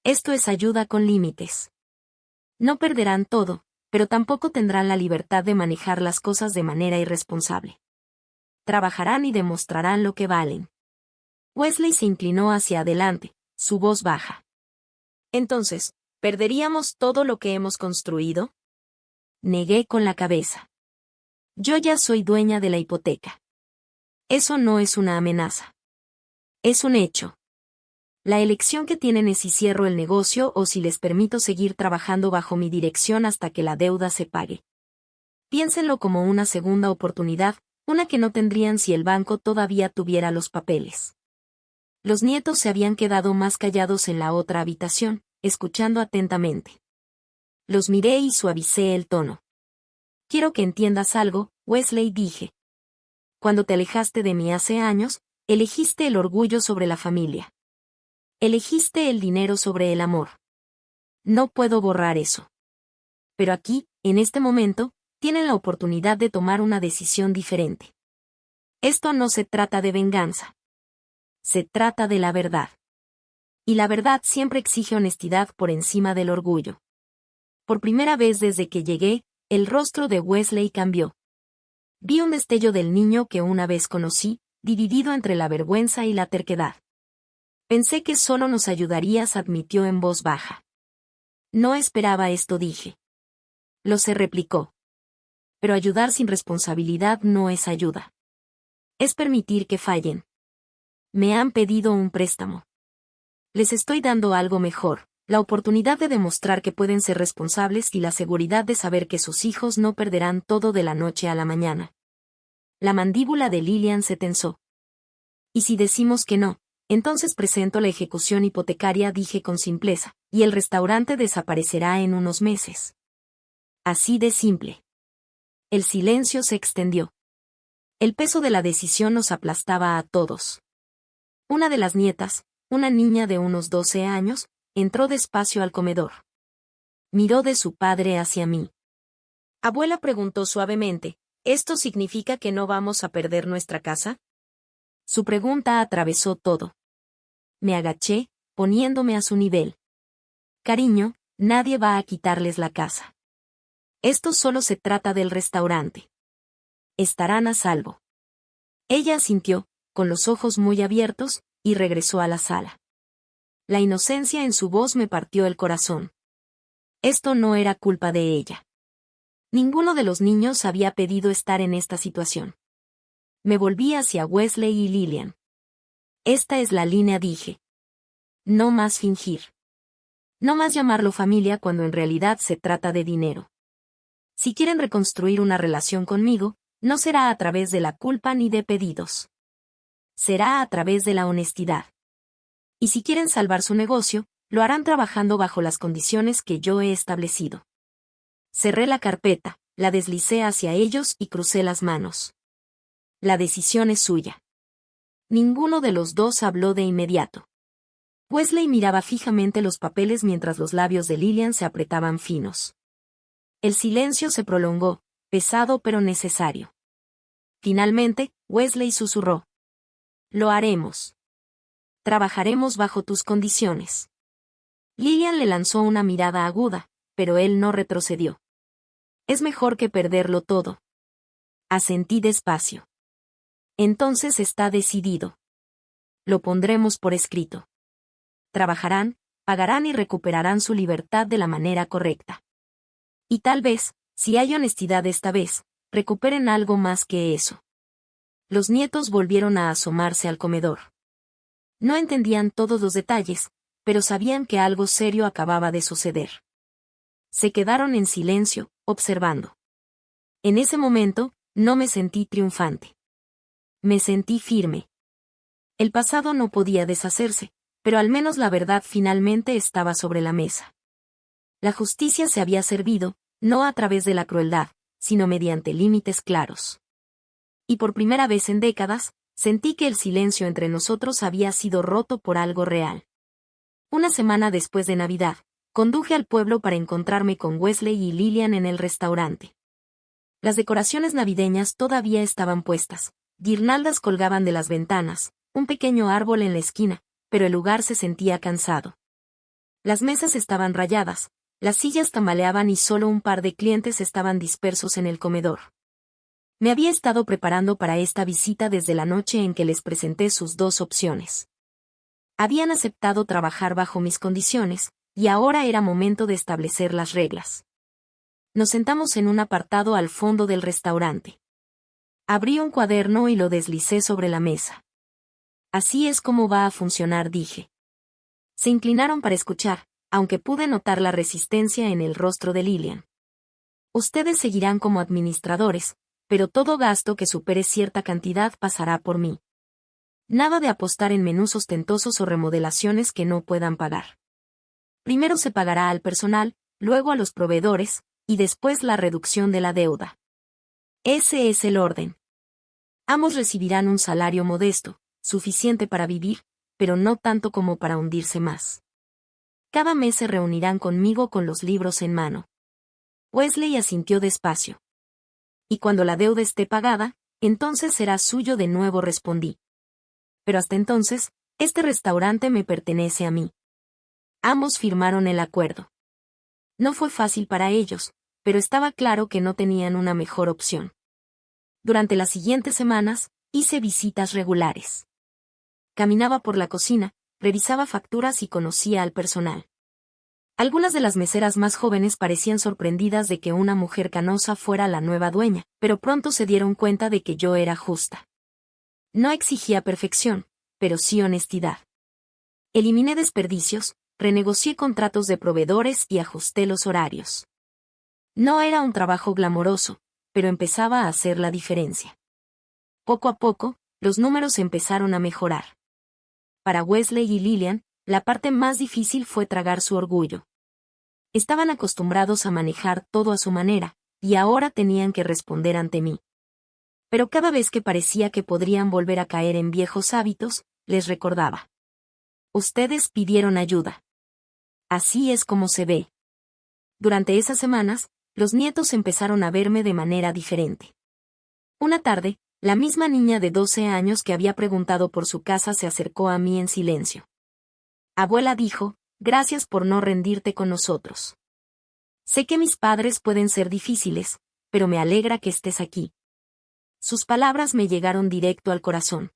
Esto es ayuda con límites. No perderán todo, pero tampoco tendrán la libertad de manejar las cosas de manera irresponsable. Trabajarán y demostrarán lo que valen. Wesley se inclinó hacia adelante, su voz baja. Entonces, ¿perderíamos todo lo que hemos construido? Negué con la cabeza. Yo ya soy dueña de la hipoteca. Eso no es una amenaza. Es un hecho. La elección que tienen es si cierro el negocio o si les permito seguir trabajando bajo mi dirección hasta que la deuda se pague. Piénsenlo como una segunda oportunidad, una que no tendrían si el banco todavía tuviera los papeles. Los nietos se habían quedado más callados en la otra habitación, escuchando atentamente. Los miré y suavicé el tono. Quiero que entiendas algo, Wesley, dije. Cuando te alejaste de mí hace años, elegiste el orgullo sobre la familia. Elegiste el dinero sobre el amor. No puedo borrar eso. Pero aquí, en este momento, tienen la oportunidad de tomar una decisión diferente. Esto no se trata de venganza. Se trata de la verdad. Y la verdad siempre exige honestidad por encima del orgullo. Por primera vez desde que llegué, el rostro de Wesley cambió. Vi un destello del niño que una vez conocí, dividido entre la vergüenza y la terquedad. Pensé que solo nos ayudarías, admitió en voz baja. No esperaba esto, dije. Lo sé, replicó. Pero ayudar sin responsabilidad no es ayuda. Es permitir que fallen. Me han pedido un préstamo. Les estoy dando algo mejor, la oportunidad de demostrar que pueden ser responsables y la seguridad de saber que sus hijos no perderán todo de la noche a la mañana. La mandíbula de Lillian se tensó. ¿Y si decimos que no? Entonces presento la ejecución hipotecaria, dije con simpleza, y el restaurante desaparecerá en unos meses. Así de simple. El silencio se extendió. El peso de la decisión nos aplastaba a todos. Una de las nietas, una niña de unos 12 años, entró despacio al comedor. Miró de su padre hacia mí. Abuela, preguntó suavemente, ¿esto significa que no vamos a perder nuestra casa? Su pregunta atravesó todo. Me agaché, poniéndome a su nivel. Cariño, nadie va a quitarles la casa. Esto solo se trata del restaurante. Estarán a salvo. Ella asintió, con los ojos muy abiertos, y regresó a la sala. La inocencia en su voz me partió el corazón. Esto no era culpa de ella. Ninguno de los niños había pedido estar en esta situación. Me volví hacia Wesley y Lillian. Esta es la línea, dije. No más fingir. No más llamarlo familia cuando en realidad se trata de dinero. Si quieren reconstruir una relación conmigo, no será a través de la culpa ni de pedidos. Será a través de la honestidad. Y si quieren salvar su negocio, lo harán trabajando bajo las condiciones que yo he establecido. Cerré la carpeta, la deslicé hacia ellos y crucé las manos. La decisión es suya. Ninguno de los dos habló de inmediato. Wesley miraba fijamente los papeles mientras los labios de Lillian se apretaban finos. El silencio se prolongó, pesado pero necesario. Finalmente, Wesley susurró. Lo haremos. Trabajaremos bajo tus condiciones. Lillian le lanzó una mirada aguda, pero él no retrocedió. Es mejor que perderlo todo. Asentí despacio. Entonces está decidido. Lo pondremos por escrito. Trabajarán, pagarán y recuperarán su libertad de la manera correcta. Y tal vez, si hay honestidad esta vez, recuperen algo más que eso. Los nietos volvieron a asomarse al comedor. No entendían todos los detalles, pero sabían que algo serio acababa de suceder. Se quedaron en silencio, observando. En ese momento, no me sentí triunfante. Me sentí firme. El pasado no podía deshacerse, pero al menos la verdad finalmente estaba sobre la mesa. La justicia se había servido, no a través de la crueldad, sino mediante límites claros. Y por primera vez en décadas, sentí que el silencio entre nosotros había sido roto por algo real. Una semana después de Navidad, conduje al pueblo para encontrarme con Wesley y Lillian en el restaurante. Las decoraciones navideñas todavía estaban puestas, guirnaldas colgaban de las ventanas, un pequeño árbol en la esquina, pero el lugar se sentía cansado. Las mesas estaban rayadas, las sillas tambaleaban y solo un par de clientes estaban dispersos en el comedor. Me había estado preparando para esta visita desde la noche en que les presenté sus dos opciones. Habían aceptado trabajar bajo mis condiciones, y ahora era momento de establecer las reglas. Nos sentamos en un apartado al fondo del restaurante. Abrí un cuaderno y lo deslicé sobre la mesa. Así es como va a funcionar, dije. Se inclinaron para escuchar, aunque pude notar la resistencia en el rostro de Lillian. Ustedes seguirán como administradores, pero todo gasto que supere cierta cantidad pasará por mí. Nada de apostar en menús ostentosos o remodelaciones que no puedan pagar. Primero se pagará al personal, luego a los proveedores, y después la reducción de la deuda. Ese es el orden. Ambos recibirán un salario modesto, suficiente para vivir, pero no tanto como para hundirse más. Cada mes se reunirán conmigo con los libros en mano. Wesley asintió despacio. Y cuando la deuda esté pagada, entonces será suyo de nuevo, respondí. Pero hasta entonces, este restaurante me pertenece a mí. Ambos firmaron el acuerdo. No fue fácil para ellos, pero estaba claro que no tenían una mejor opción. Durante las siguientes semanas, hice visitas regulares. Caminaba por la cocina, revisaba facturas y conocía al personal. Algunas de las meseras más jóvenes parecían sorprendidas de que una mujer canosa fuera la nueva dueña, pero pronto se dieron cuenta de que yo era justa. No exigía perfección, pero sí honestidad. Eliminé desperdicios, renegocié contratos de proveedores y ajusté los horarios. No era un trabajo glamoroso, pero empezaba a hacer la diferencia. Poco a poco, los números empezaron a mejorar. Para Wesley y Lillian, la parte más difícil fue tragar su orgullo. Estaban acostumbrados a manejar todo a su manera, y ahora tenían que responder ante mí. Pero cada vez que parecía que podrían volver a caer en viejos hábitos, les recordaba. Ustedes pidieron ayuda. Así es como se ve. Durante esas semanas, los nietos empezaron a verme de manera diferente. Una tarde, la misma niña de 12 años que había preguntado por su casa se acercó a mí en silencio. Abuela, dijo, gracias por no rendirte con nosotros. Sé que mis padres pueden ser difíciles, pero me alegra que estés aquí. Sus palabras me llegaron directo al corazón.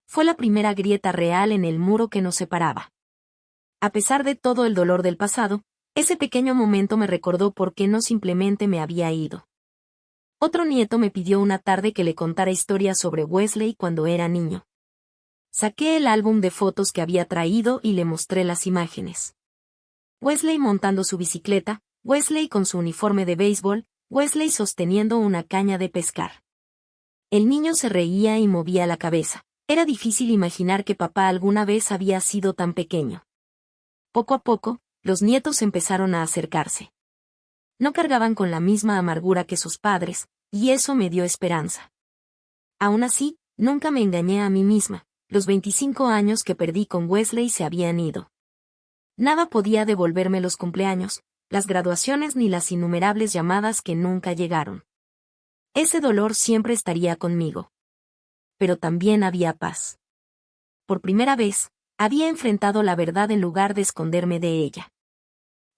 Fue la primera grieta real en el muro que nos separaba. A pesar de todo el dolor del pasado, ese pequeño momento me recordó por qué no simplemente me había ido. Otro nieto me pidió una tarde que le contara historias sobre Wesley cuando era niño. Saqué el álbum de fotos que había traído y le mostré las imágenes. Wesley montando su bicicleta, Wesley con su uniforme de béisbol, Wesley sosteniendo una caña de pescar. El niño se reía y movía la cabeza. Era difícil imaginar que papá alguna vez había sido tan pequeño. Poco a poco, los nietos empezaron a acercarse. No cargaban con la misma amargura que sus padres, y eso me dio esperanza. Aún así, nunca me engañé a mí misma. Los 25 años que perdí con Wesley se habían ido. Nada podía devolverme los cumpleaños, las graduaciones ni las innumerables llamadas que nunca llegaron. Ese dolor siempre estaría conmigo. Pero también había paz. Por primera vez, había enfrentado la verdad en lugar de esconderme de ella.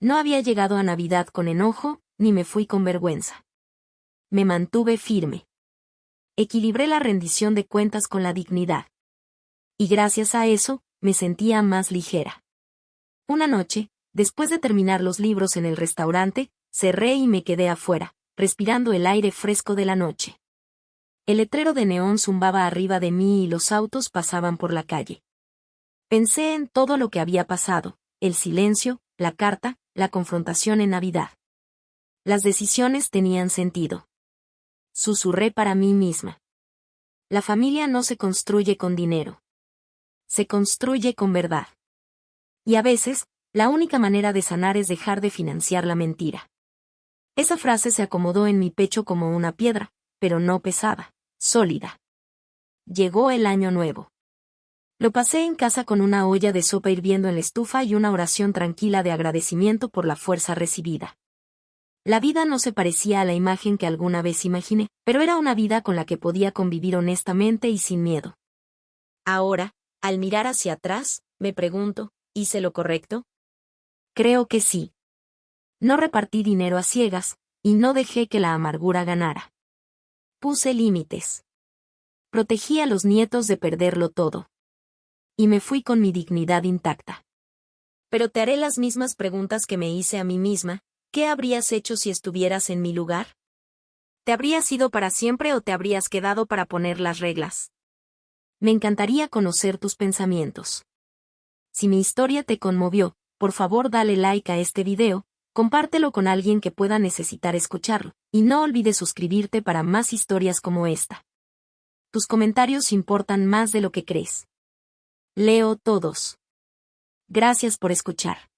No había llegado a Navidad con enojo, ni me fui con vergüenza. Me mantuve firme. Equilibré la rendición de cuentas con la dignidad. Y gracias a eso, me sentía más ligera. Una noche, después de terminar los libros en el restaurante, cerré y me quedé afuera, respirando el aire fresco de la noche. El letrero de neón zumbaba arriba de mí y los autos pasaban por la calle. Pensé en todo lo que había pasado, el silencio, la carta, la confrontación en Navidad. Las decisiones tenían sentido. Susurré para mí misma. La familia no se construye con dinero. Se construye con verdad. Y a veces, la única manera de sanar es dejar de financiar la mentira. Esa frase se acomodó en mi pecho como una piedra, pero no pesada, sólida. Llegó el año nuevo. Lo pasé en casa con una olla de sopa hirviendo en la estufa y una oración tranquila de agradecimiento por la fuerza recibida. La vida no se parecía a la imagen que alguna vez imaginé, pero era una vida con la que podía convivir honestamente y sin miedo. Ahora, al mirar hacia atrás, me pregunto, ¿hice lo correcto? Creo que sí. No repartí dinero a ciegas, y no dejé que la amargura ganara. Puse límites. Protegí a los nietos de perderlo todo. Y me fui con mi dignidad intacta. Pero te haré las mismas preguntas que me hice a mí misma. ¿Qué habrías hecho si estuvieras en mi lugar? ¿Te habrías ido para siempre o te habrías quedado para poner las reglas? Me encantaría conocer tus pensamientos. Si mi historia te conmovió, por favor dale like a este video, compártelo con alguien que pueda necesitar escucharlo, y no olvides suscribirte para más historias como esta. Tus comentarios importan más de lo que crees. Leo todos. Gracias por escuchar.